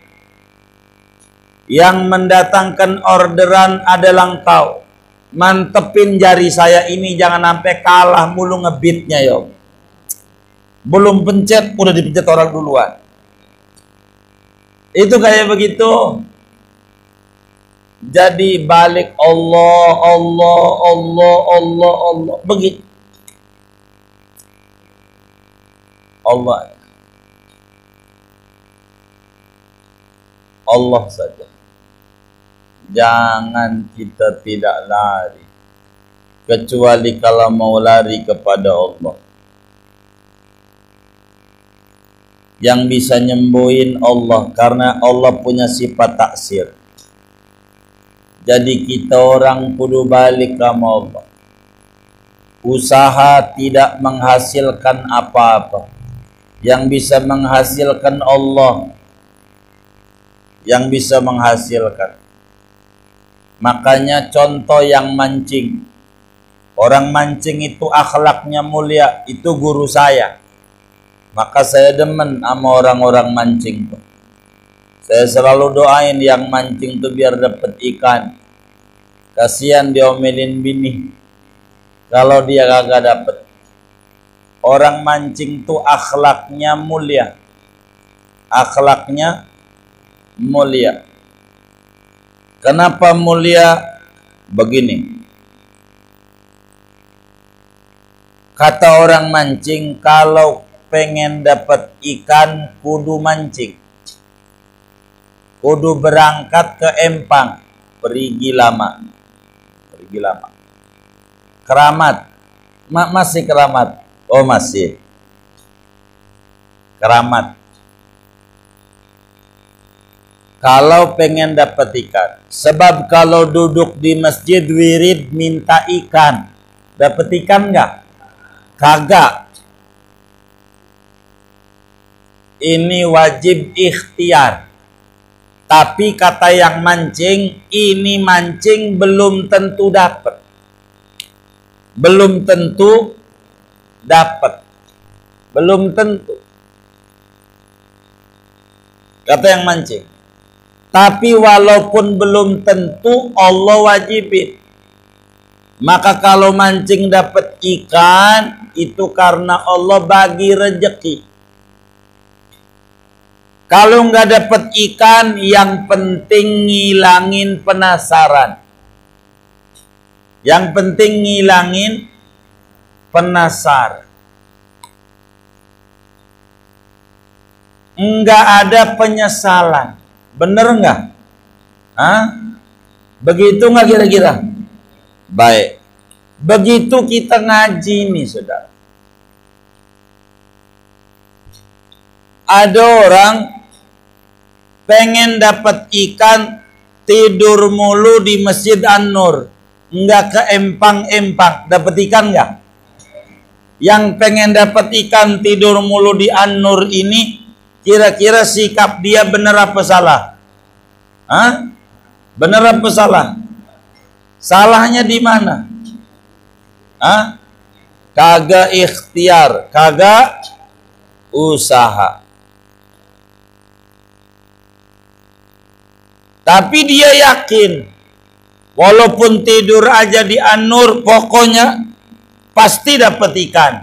Yang mendatangkan orderan adalah engkau. Mantepin jari saya ini, jangan sampai kalah mulu ngebitnya yo. Belum pencet, udah dipencet orang duluan. Itu kayak begitu. Jadi balik Allah, Allah, Allah, Allah, Allah. Begitu. Allah. Allah saja. Jangan kita tidak lari. Kecuali kalau mau lari kepada Allah. Yang bisa nyembuhin Allah. Karena Allah punya sifat taksir. Jadi kita orang kudu balik sama Allah. Usaha tidak menghasilkan apa-apa. Yang bisa menghasilkan Allah. Yang bisa menghasilkan. Makanya contoh yang mancing. Orang mancing itu akhlaknya mulia. Itu guru saya. Maka saya demen sama orang-orang mancing tuh. Saya selalu doain yang mancing tuh biar dapet ikan. Kasihan diomelin bini kalau dia kagak dapet. Orang mancing tuh akhlaknya mulia. Akhlaknya mulia. Kenapa mulia? Begini. Kata orang mancing, kalau pengen dapat ikan kudu mancing. Kudu berangkat ke empang, perigi lama. Perigi lama. Keramat. Masih keramat. Oh masih. Keramat. Kalau pengen dapat ikan. Sebab kalau duduk di masjid wirid minta ikan. Dapat ikan nggak? Kagak. Ini wajib ikhtiar. Tapi kata yang mancing, ini mancing belum tentu dapat. Belum tentu dapat. Belum tentu. Kata yang mancing. Tapi walaupun belum tentu, Allah wajibin. Maka kalau mancing dapat ikan, itu karena Allah bagi rezeki. Kalau nggak dapat ikan, yang penting ngilangin penasaran. Yang penting ngilangin penasaran. enggak ada penyesalan. Bener enggak? Hah? Begitu enggak kira-kira? Baik. Begitu kita ngaji nih, saudara. Ada orang pengen dapat ikan, tidur mulu di Masjid An-Nur, enggak ke empang-empang, dapat ikan enggak? Yang pengen dapat ikan, tidur mulu di An-Nur ini, kira-kira sikap dia benar apa salah? Hah? Benar apa salah? Salahnya di mana? Hah? Kagak ikhtiar, kagak usaha. Tapi dia yakin, walaupun tidur aja di An-Nur, pokoknya pasti dapat ikan.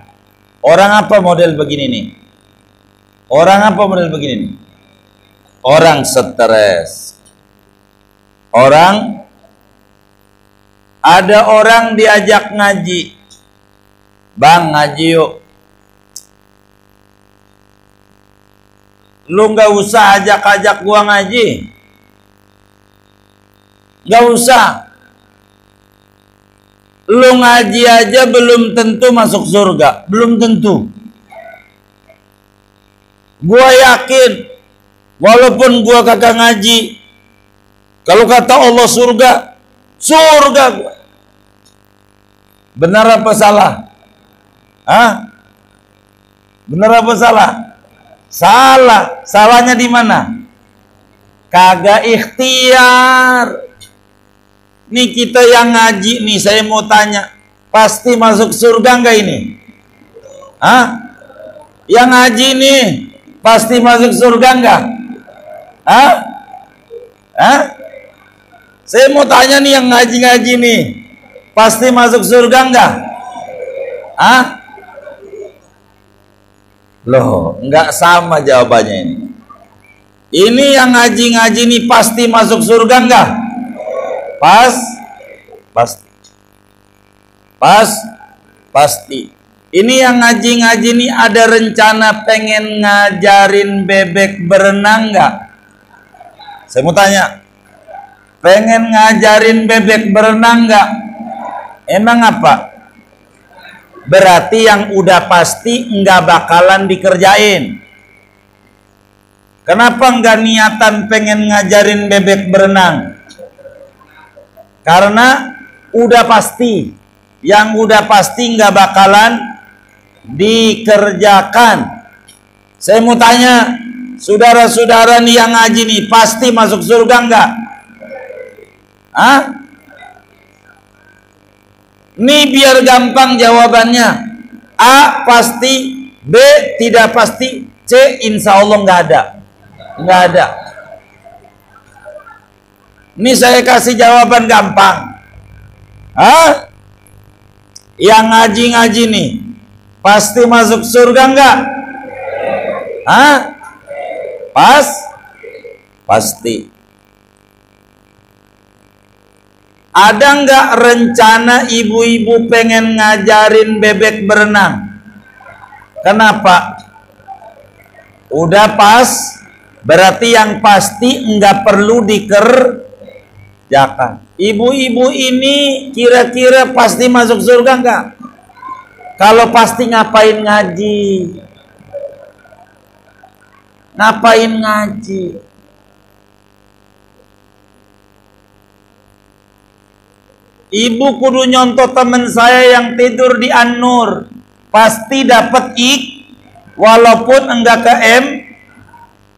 Orang apa model begini nih? Orang apa model begini nih? Orang stres. Ada orang diajak ngaji. Bang, ngaji yuk. Lu nggak usah ajak-ajak gua ngaji. Nggak usah. Lu ngaji aja belum tentu masuk surga. Belum tentu. Gua yakin, walaupun gua kagak ngaji, kalau kata Allah surga, surga gua. Benar apa salah? Hah? Benar apa salah? Salah. Salahnya di mana? Kagak ikhtiar. Nih kita yang ngaji nih, saya mau tanya, pasti masuk surga enggak ini? Hah? Yang ngaji nih, pasti masuk surga enggak? Hah? Hah? Saya mau tanya nih yang ngaji-ngaji nih, pasti masuk surga enggak? Hah? Loh, enggak sama jawabannya ini. Ini yang ngaji-ngaji nih pasti masuk surga enggak? Pasti. Ini yang ngaji-ngaji nih ada rencana pengen ngajarin bebek berenang nggak? Saya mau tanya, pengen ngajarin bebek berenang nggak? Emang apa? Berarti yang udah pasti nggak bakalan dikerjain. Kenapa nggak niatan pengen ngajarin bebek berenang? Karena udah pasti, yang udah pasti nggak bakalan dikerjakan. Saya mau tanya, saudara-saudara nih yang ngaji nih, pasti masuk surga nggak? Hah? Nih biar gampang jawabannya. A pasti, B tidak pasti, C insya Allah nggak ada. Nggak ada. Ini saya kasih jawaban gampang. Hah? Yang ngaji-ngaji nih pasti masuk surga enggak? Hah? Pasti. Ada enggak rencana ibu-ibu pengen ngajarin bebek berenang? Kenapa? Udah pas, berarti yang pasti enggak perlu dikerjakan. Ibu-ibu ini kira-kira pasti masuk surga enggak? Kalau pasti ngapain ngaji? Ngapain ngaji? Ibu kudu nyontoh temen saya yang tidur di An-Nur, pasti dapat walaupun enggak ke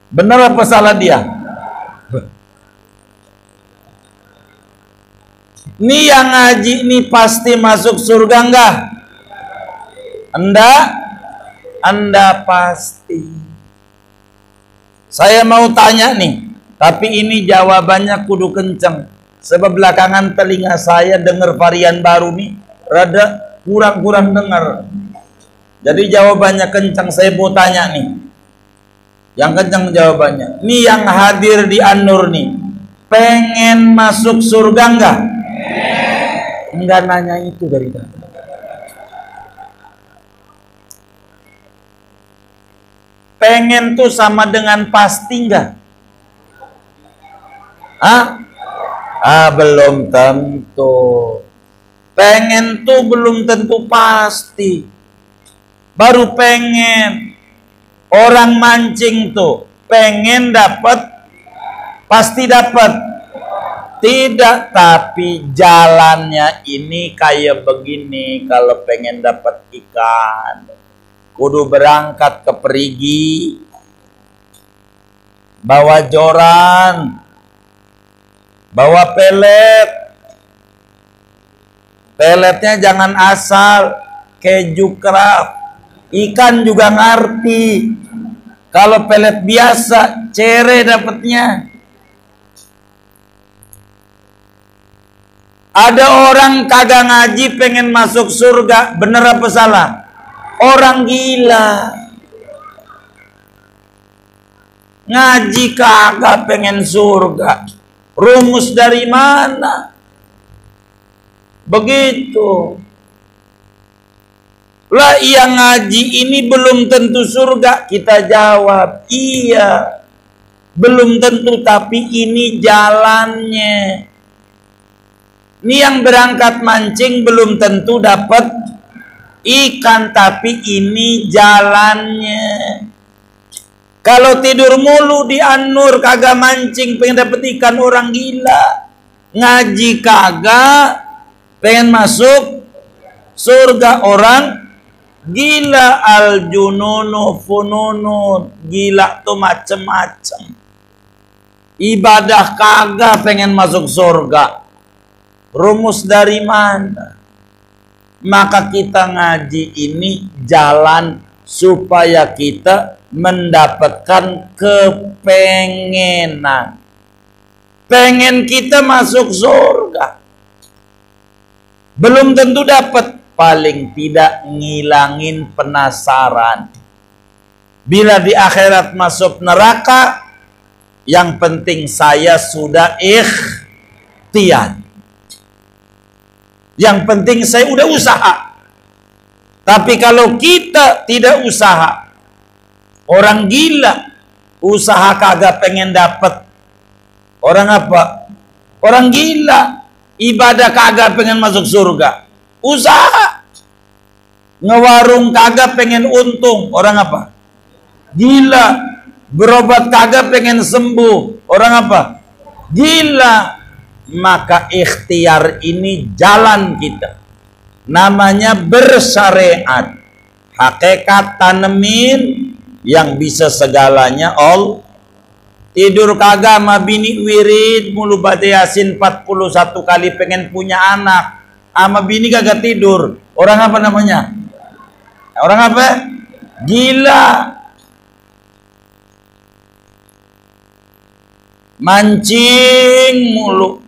Benar apa salah dia? Nih yang ngaji nih pasti masuk surga enggak? Anda pasti. Saya mau tanya nih, tapi ini jawabannya kudu kenceng. Sebab belakangan telinga saya dengar varian baru nih, rada kurang dengar. Jadi jawabannya kenceng, saya mau tanya nih. Yang kenceng jawabannya. Nih yang hadir di An-Nur nih, pengen masuk surga enggak? Enggak nanya itu dari tadi. pengen tuh sama dengan pasti nggak? Belum tentu. Pengen tuh belum tentu pasti. Baru pengen. Orang mancing tuh pengen dapat, pasti dapat. Tidak, tapi jalannya ini kayak begini. Kalau pengen dapat ikan, kudu berangkat ke perigi, bawa joran, bawa pelet. Peletnya jangan asal keju Kraft. Ikan juga ngerti. Kalau pelet biasa, cere dapatnya. Ada orang kagak ngaji pengen masuk surga, bener apa salah? Orang gila. Ngaji kagak pengen surga. Rumus dari mana? Begitu. Lah yang ngaji ini belum tentu surga. Kita jawab, iya. Belum tentu, tapi ini jalannya. Ini yang berangkat mancing belum tentu dapat ikan, tapi ini jalannya. Kalau tidur mulu di An-Nur kagak mancing pengen dapat ikan, orang gila. Ngaji kagak pengen masuk surga, orang gila. Al-jununu fununun, gila tuh macem-macem. Ibadah kagak pengen masuk surga. Rumus dari mana? Maka kita ngaji ini jalan supaya kita mendapatkan kepengenan. Pengen kita masuk surga. Belum tentu dapat, paling tidak ngilangin penasaran. Bila di akhirat masuk neraka, yang penting saya sudah ikhtiar. Yang penting saya udah usaha. Tapi kalau kita tidak usaha, orang gila, usaha kagak pengen dapat. Orang apa? Orang gila, ibadah kagak pengen masuk surga. Usaha. Ngewarung kagak pengen untung. Orang apa? Gila. Berobat kagak pengen sembuh. Orang apa? Gila. Maka ikhtiar ini jalan kita. Namanya bersyariat. Hakikat tanemin yang bisa segalanya all. Tidur kagak sama bini wirid mulu baca Yasin 41 kali pengen punya anak. Sama bini kagak tidur. Orang apa namanya? Orang apa? Gila. Mancing mulu.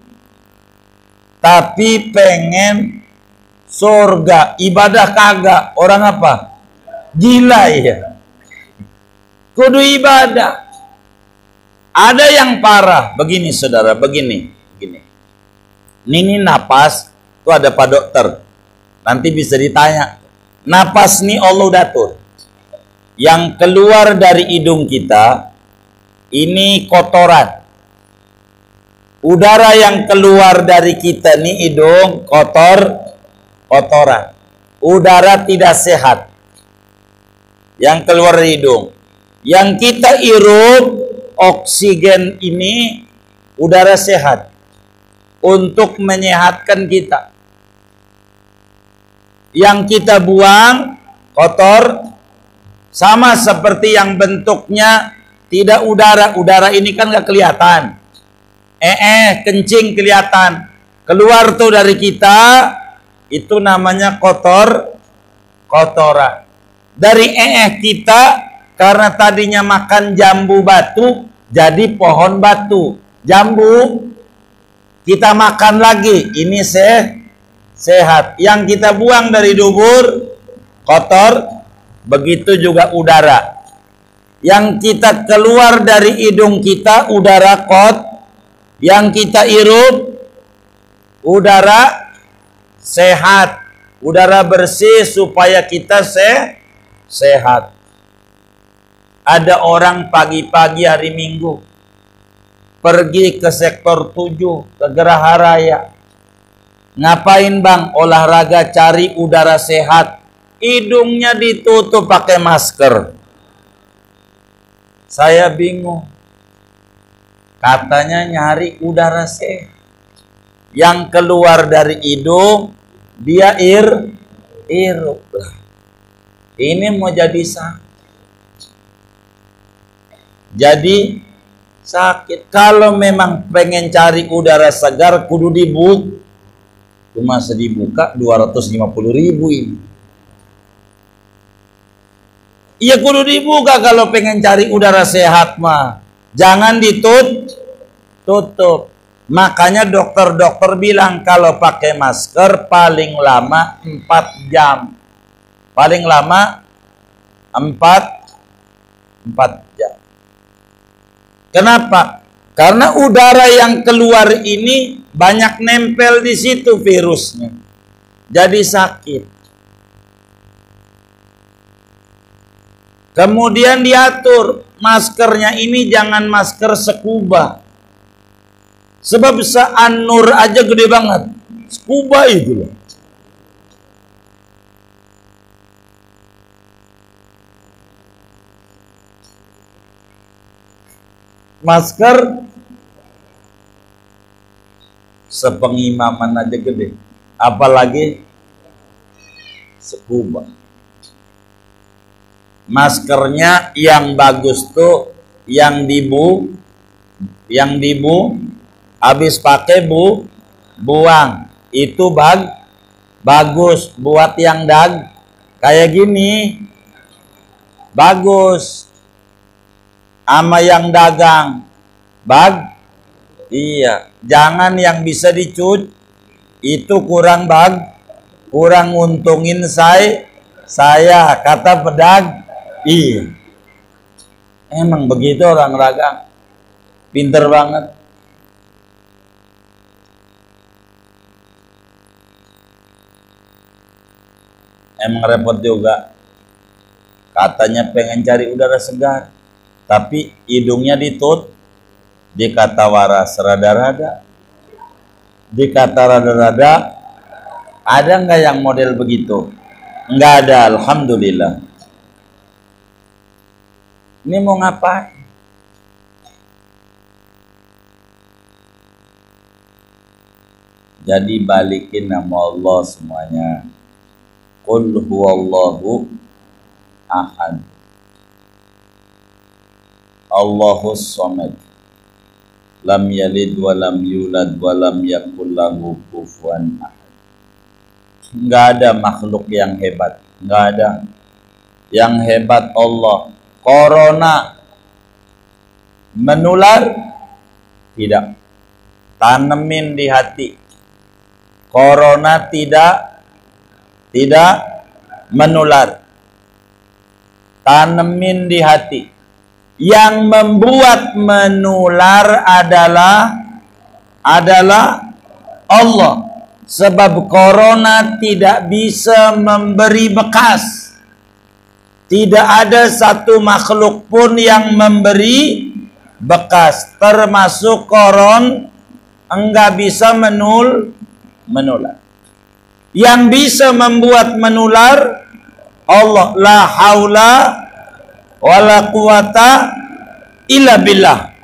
Tapi pengen surga, ibadah kagak. Orang apa? Gila ya. Kudu ibadah. Ada yang parah. Begini saudara, begini. Ini napas, tuh ada Pak Dokter. Nanti bisa ditanya. Napas nih Allah udah atur. Yang keluar dari hidung kita, ini kotoran. Udara yang keluar dari kita nih hidung kotoran. Udara tidak sehat yang keluar dari hidung. Yang kita hirup oksigen ini udara sehat untuk menyehatkan kita. Yang kita buang kotor, sama seperti yang bentuknya tidak udara. Udara ini kan gak kelihatan. Kencing kelihatan. Keluar tuh dari kita, itu namanya kotoran. Dari kita, karena tadinya makan jambu batu, jadi pohon batu. Jambu kita makan lagi, ini sehat. Yang kita buang dari dubur kotor, begitu juga udara. Yang kita keluar dari hidung kita udara yang kita hirup udara sehat, udara bersih supaya kita sehat. Ada orang pagi-pagi hari Minggu pergi ke sektor 7 ke Geraha Raya. Ngapain bang? Olahraga cari udara sehat. Hidungnya ditutup pakai masker. Saya bingung. Katanya nyari udara sehat. Yang keluar dari hidung dia hirup. Ini mau jadi sakit. Jadi sakit. Kalau memang pengen cari udara segar kudu dibuka. Cuma dibuka 250.000 ini. Iya kudu dibuka kalau pengen cari udara sehat mah. Jangan ditutup. Makanya dokter-dokter bilang kalau pakai masker paling lama 4 jam. Paling lama 4 jam. Kenapa? Karena udara yang keluar ini banyak nempel di situ virusnya. Jadi sakit. Kemudian diatur maskernya ini jangan masker scuba. Sebab An-Nur aja gede banget. Scuba itu loh. Masker sepengimaman aja gede. Apalagi scuba. Maskernya yang bagus tuh yang dibu habis pakai buang. Itu bagus buat yang kayak gini. Bagus. Ama yang dagang. Iya, jangan yang bisa dicut. Itu kurang nguntungin saya kata pedagang. Iya. Emang begitu orang dagang. Pinter banget. Emang repot juga. Katanya pengen cari udara segar, tapi hidungnya ditutup. Dikata waras rada-rada. Dikata rada-rada. Ada nggak yang model begitu? Nggak ada, alhamdulillah. Ini mau ngapain? Jadi balikin nama Allah semuanya. Qul huwallahu ahad. Allahus samad. Lam yalid wa lam yulad wa lam yakul lahu kufuwan ahad. Enggak ada makhluk yang hebat, enggak ada. Yang hebat Allah. Corona menular? Tidak. Tanemin di hati. Corona tidak menular. Tanemin di hati. Yang membuat menular adalah Allah. Sebab corona tidak bisa memberi bekas. Tidak ada satu makhluk pun yang memberi bekas. Termasuk koron enggak bisa menular. Yang bisa membuat menular Allah. La haula wala quwata illa billah.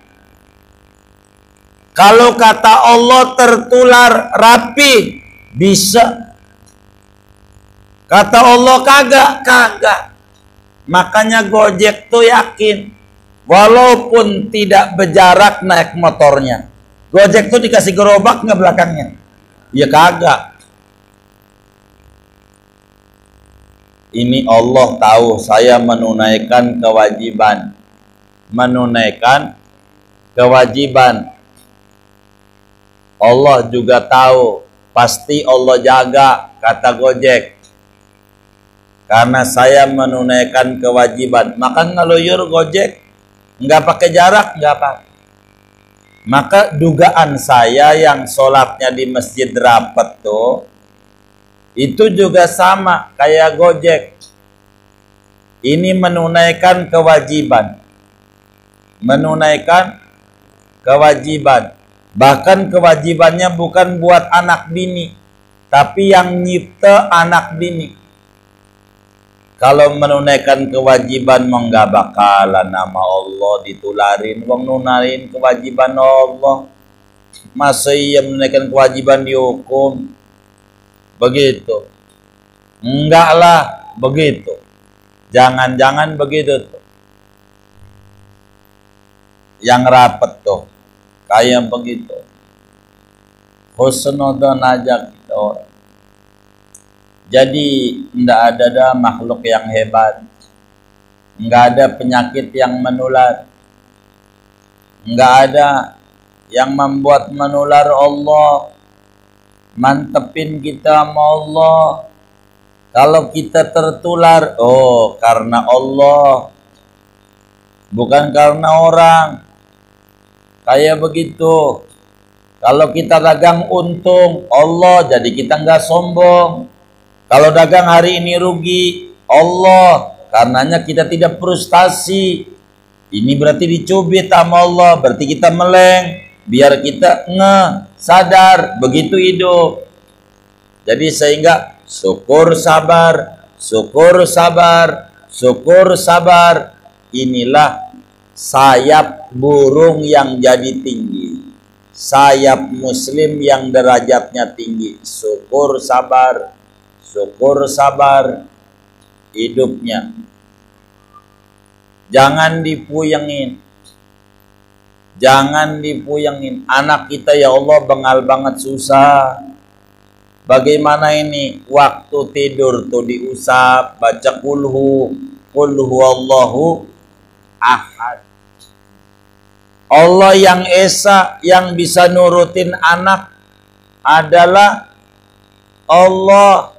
Kalau kata Allah tertular rapi, bisa. Kata Allah kagak. Makanya Gojek tuh yakin, walaupun tidak berjarak naik motornya, Gojek tuh dikasih gerobak nggak belakangnya? Ya kagak. Ini Allah tahu saya menunaikan kewajiban. Allah juga tahu, pasti Allah jaga, kata Gojek. Karena saya menunaikan kewajiban. Maka ngeluyur Gojek, nggak pakai jarak, nggak apa. Maka dugaan saya yang sholatnya di masjid rapat tuh, itu juga sama kayak Gojek. Ini menunaikan kewajiban. Menunaikan kewajiban. Bahkan kewajibannya bukan buat anak bini, tapi yang nyipta anak bini. Kalau menunaikan kewajiban nggak bakalan nama Allah ditularin. Wong nunarin kewajiban Allah. Masa iya menunaikan kewajiban dihukum? Begitu. Enggak lah, begitu. Jangan-jangan begitu tuh. Yang rapet tuh. Kayak begitu. Husnudon aja kita orang. Jadi tidak ada dah makhluk yang hebat, nggak ada penyakit yang menular, nggak ada yang membuat menular Allah. Mantepin kita sama Allah. Kalau kita tertular, oh karena Allah, bukan karena orang. Kayak begitu. Kalau kita dagang untung, Allah, jadi kita nggak sombong. Kalau dagang hari ini rugi, Allah, karenanya kita tidak frustasi. Ini berarti dicubit sama Allah, berarti kita meleng, biar kita sadar, begitu hidup. Jadi sehingga syukur sabar, syukur sabar, syukur sabar. Inilah sayap burung yang jadi tinggi, sayap muslim yang derajatnya tinggi. Syukur sabar, syukur sabar hidupnya. Jangan dipuyengin. Jangan dipuyengin. Anak kita ya Allah bengal banget susah. Bagaimana ini? Waktu tidur tuh diusap, baca kulhu Allahu ahad. Allah yang esa, yang bisa nurutin anak adalah Allah.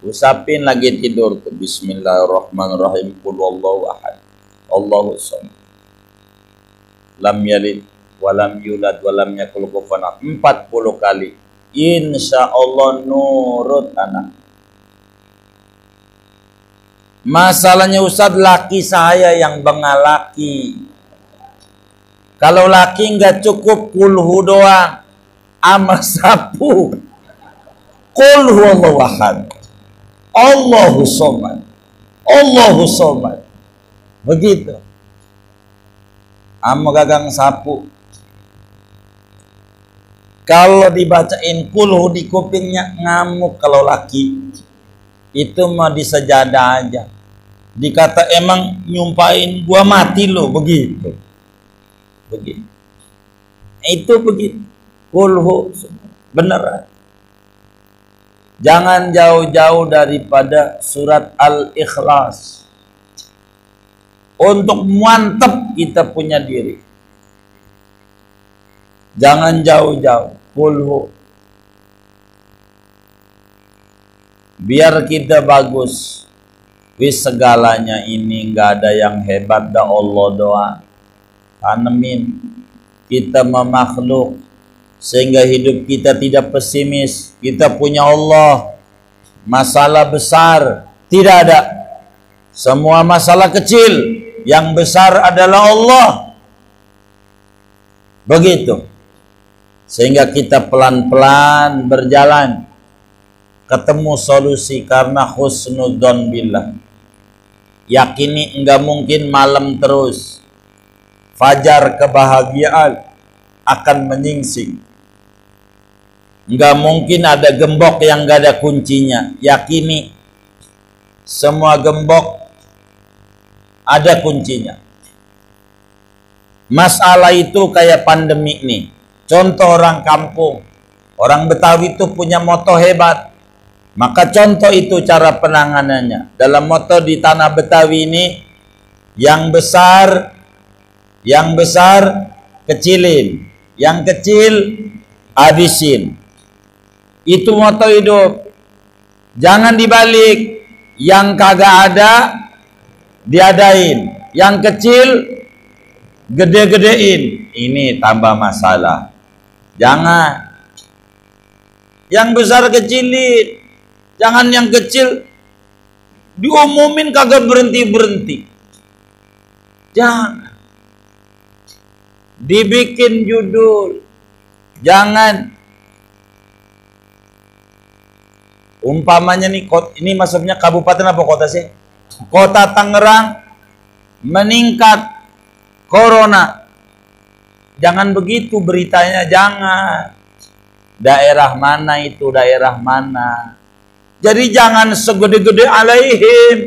Usapin lagi tidur tuh. Bismillahirrahmanirrahim. Qul huwallahu ahad. Allahu samad. Lam yalid walam yulad walam yakul kufuwan ahad. 40 kali. Insya Allah nurut anak. Masalahnya Ustaz, laki saya yang bengal laki. Kalau laki nggak cukup kulhu doang, ama sapu. Qul huwallahu ahad. Allahu somad. Allahu somad. Begitu. Amma gagang sapu. Kalau dibacain kulhu di kupingnya ngamuk kalau laki. Itu mah di sejadah aja. Dikata emang nyumpain gua mati lo, begitu. Begitu. Itu begitu. Kulhu beneran. Jangan jauh-jauh daripada surat Al-Ikhlas. Untuk mantap kita punya diri. Jangan jauh-jauh. Kulhu. Biar kita bagus. Wis segalanya ini nggak ada yang hebat, dah Allah doa. Tanemin. Kita memakhluk. Sehingga hidup kita tidak pesimis. Kita punya Allah. Masalah besar tidak ada. Semua masalah kecil. Yang besar adalah Allah. Begitu. Sehingga kita pelan-pelan berjalan. Ketemu solusi karena husnudzon billah. Yakini enggak mungkin malam terus. Fajar kebahagiaan akan menyingsing. Enggak mungkin ada gembok yang enggak ada kuncinya. Yakini semua gembok ada kuncinya. Masalah itu kayak pandemi nih. Contoh orang kampung. Orang Betawi itu punya moto hebat. Maka contoh itu cara penanganannya. Dalam moto di tanah Betawi ini, yang besar kecilin, yang kecil habisin. Itu moto hidup. Jangan dibalik. Yang kagak ada diadain, yang kecil gede-gedein. Ini tambah masalah. Jangan. Yang besar kecilin. Jangan yang kecil Diumumin kagak berhenti-berhenti. Jangan. Dibikin judul. Jangan. Umpamanya nih, ini maksudnya kabupaten apa kota sih? Kota Tangerang meningkat corona. Jangan begitu beritanya, jangan. Daerah mana itu, daerah mana. Jadi jangan segede-gede alaihim.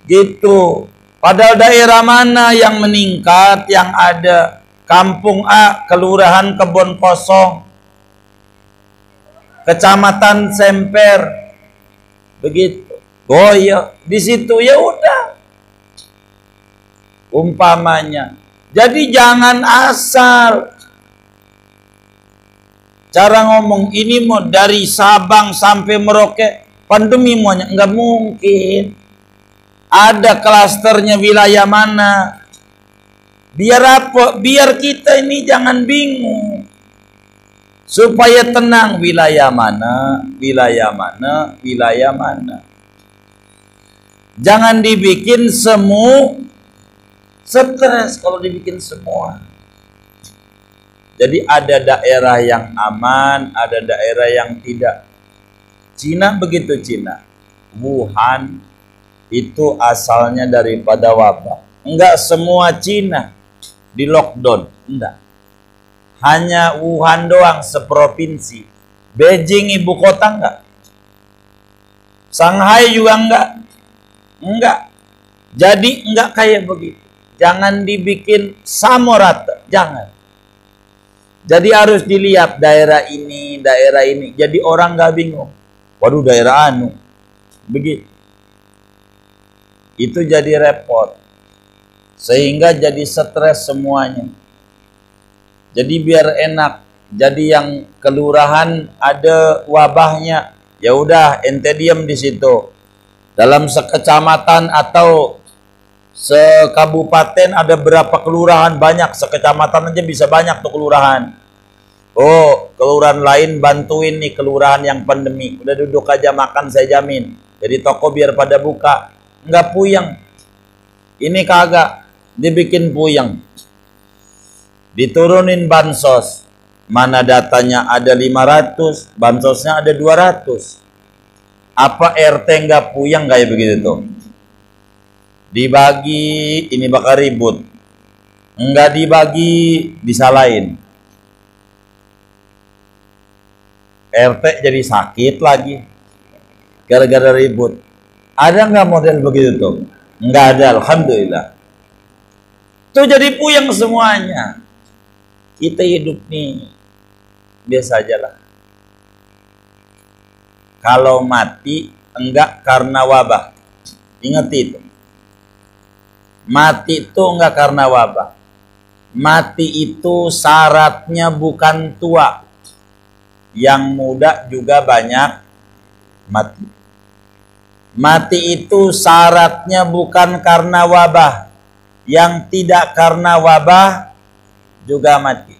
Gitu. Padahal daerah mana yang meningkat, yang ada Kampung A, Kelurahan Kebon Kosong, Kecamatan Semper, begitu. Oh iya, di situ ya udah. Umpamanya. Jadi jangan asal cara ngomong ini mau dari Sabang sampai Merauke pandemi maunya, nggak mungkin. Ada klasternya wilayah mana? Biar apa? Biar kita ini jangan bingung. Supaya tenang, wilayah mana, wilayah mana, wilayah mana. Jangan dibikin semu stres kalau dibikin semua. Jadi ada daerah yang aman, ada daerah yang tidak. Cina begitu, Cina. Wuhan itu asalnya daripada wabah. Enggak semua Cina di lockdown, enggak. Hanya Wuhan doang seprovinsi. Beijing ibu kota enggak. Shanghai juga enggak. Enggak. Jadi enggak kayak begitu. Jangan dibikin sama rata, jangan. Jadi harus dilihat daerah ini, daerah ini. Jadi orang enggak bingung. Waduh, daerah anu. Begitu. Itu jadi repot. Sehingga jadi stres semuanya. Jadi biar enak. Jadi yang kelurahan ada wabahnya, ya udah ente diem di situ. Dalam sekecamatan atau sekabupaten ada berapa kelurahan, banyak. Sekecamatan aja bisa banyak tuh kelurahan. Oh, kelurahan lain bantuin nih kelurahan yang pandemi. Udah duduk aja makan saya jamin. Jadi toko biar pada buka. Enggak puyeng. Ini kagak. Dibikin puyeng. Diturunin bansos. Mana datanya ada 500, bansosnya ada 200. Apa RT nggak puyeng kayak begitu tuh? Dibagi, ini bakal ribut. Enggak dibagi, disalahin. RT jadi sakit lagi. Gara-gara ribut. Ada nggak model begitu tuh? Enggak ada, alhamdulillah. Tuh jadi puyeng semuanya. Kita hidup nih biasa aja lah. Kalau mati enggak karena wabah. Ingat itu. Mati itu enggak karena wabah. Mati itu syaratnya bukan tua. Yang muda juga banyak mati. Mati itu syaratnya bukan karena wabah. Yang tidak karena wabah juga mati.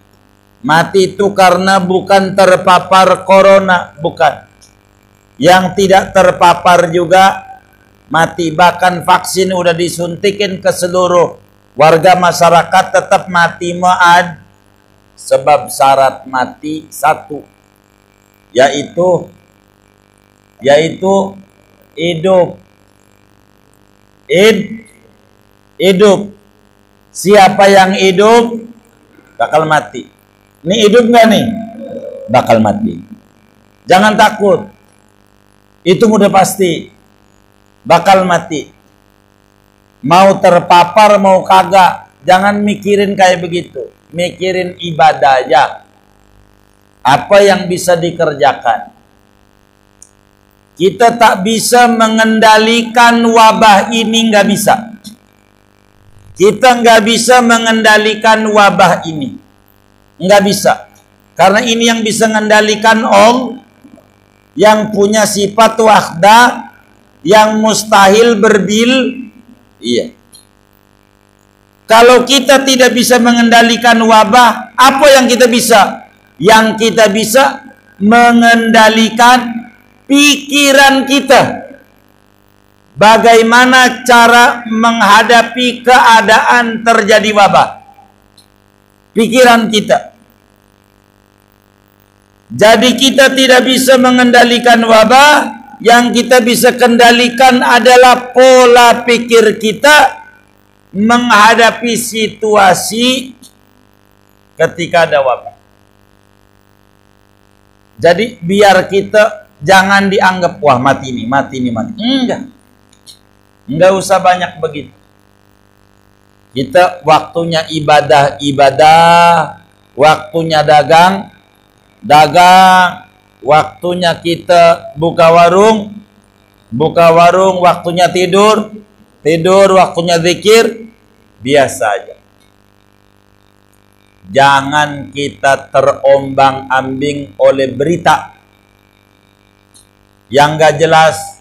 Mati itu karena bukan terpapar corona, bukan. Yang tidak terpapar juga mati. Bahkan vaksin udah disuntikin ke seluruh warga masyarakat tetap mati maad. Sebab syarat mati satu, yaitu hidup. Hidup. Siapa yang hidup bakal mati. Ini hidup nggak nih? Bakal mati. Jangan takut. Itu udah pasti. Bakal mati. Mau terpapar mau kagak. Jangan mikirin kayak begitu. Mikirin ibadah aja. Apa yang bisa dikerjakan. Kita tak bisa mengendalikan wabah ini, nggak bisa. Kita nggak bisa mengendalikan wabah ini. Nggak bisa. Karena ini yang bisa mengendalikan Om, yang punya sifat wahda, yang mustahil berbil. Iya. Kalau kita tidak bisa mengendalikan wabah, apa yang kita bisa? Yang kita bisa mengendalikan pikiran kita. bagaimana cara menghadapi keadaan terjadi wabah. Pikiran kita. Jadi kita tidak bisa mengendalikan wabah, yang kita bisa kendalikan adalah pola pikir kita menghadapi situasi ketika ada wabah. Jadi biar kita jangan dianggap wah mati nih. Enggak usah banyak begitu. Kita waktunya ibadah, waktunya dagang, waktunya kita buka warung, waktunya tidur, waktunya zikir, biasa aja. Jangan kita terombang-ambing oleh berita yang gak jelas.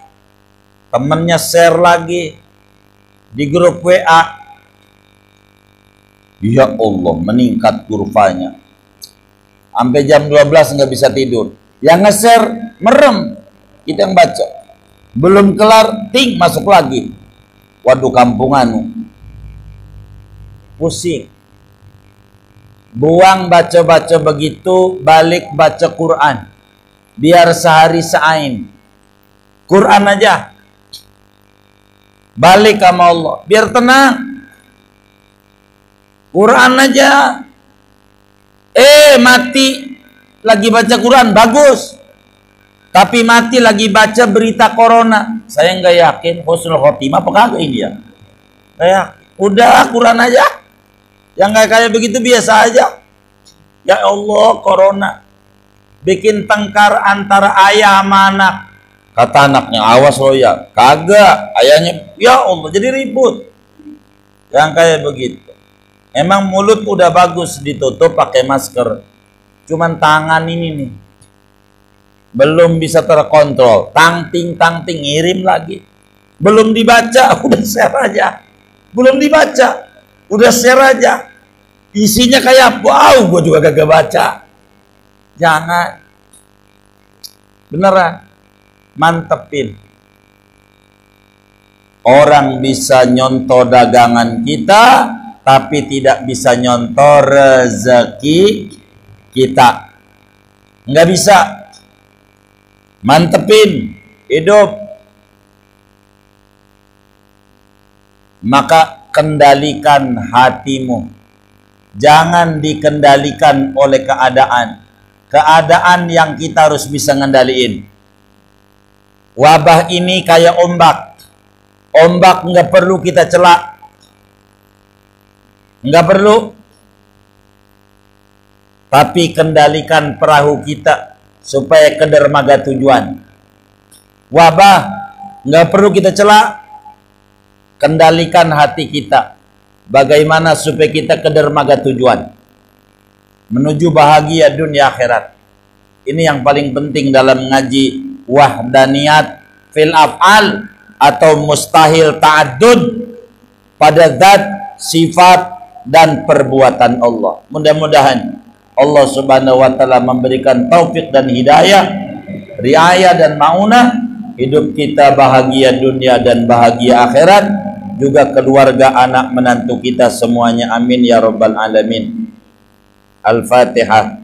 Temennya share lagi di grup WA. Ya Allah, meningkat kurvanya. Sampai jam 12 nggak bisa tidur. Yang nge-share merem, kita yang baca. Belum kelar, ting masuk lagi. Waduh, kampunganu. Pusing. Buang baca-baca begitu, balik baca Quran. Biar sehari seain. Quran aja. Balik sama Allah, biar tenang. Quran aja. Mati lagi baca Quran, bagus. Tapi mati lagi baca berita corona. Saya nggak yakin husnul khotimah apa kagak ini ya. Udah Quran aja. Yang nggak kayak begitu biasa aja. Ya Allah, corona bikin tengkar antara ayah sama anak. Kata anaknya, awas lo ya. Kagak, ayahnya, ya Allah, jadi ribut. Yang kayak begitu. Emang mulut udah bagus ditutup pakai masker. Cuman tangan ini nih belum bisa terkontrol. Tangting ngirim lagi. Belum dibaca, udah share aja. Belum dibaca, udah share aja. Isinya kayak wow, gue juga kagak baca. Jangan. Beneran. Mantepin. Orang bisa nyontoh dagangan kita, tapi tidak bisa nyontoh rezeki kita. Nggak bisa. Mantepin hidup. Maka kendalikan hatimu. Jangan dikendalikan oleh keadaan. Keadaan yang kita harus bisa ngendaliin. Wabah ini kayak ombak. Ombak nggak perlu kita celak. Nggak perlu. Tapi kendalikan perahu kita supaya ke dermaga tujuan. Wabah nggak perlu kita celak. Kendalikan hati kita. Bagaimana supaya kita ke dermaga tujuan. Menuju bahagia dunia akhirat. Ini yang paling penting dalam ngaji wahdaniyat fil af'al atau mustahil ta'addud pada zat, sifat dan perbuatan Allah. Mudah-mudahan Allah Subhanahu wa taala memberikan taufik dan hidayah, riayah dan maunah, hidup kita bahagia dunia dan bahagia akhirat, juga keluarga, anak, menantu kita semuanya, amin ya rabbal alamin. Al-Fatihah.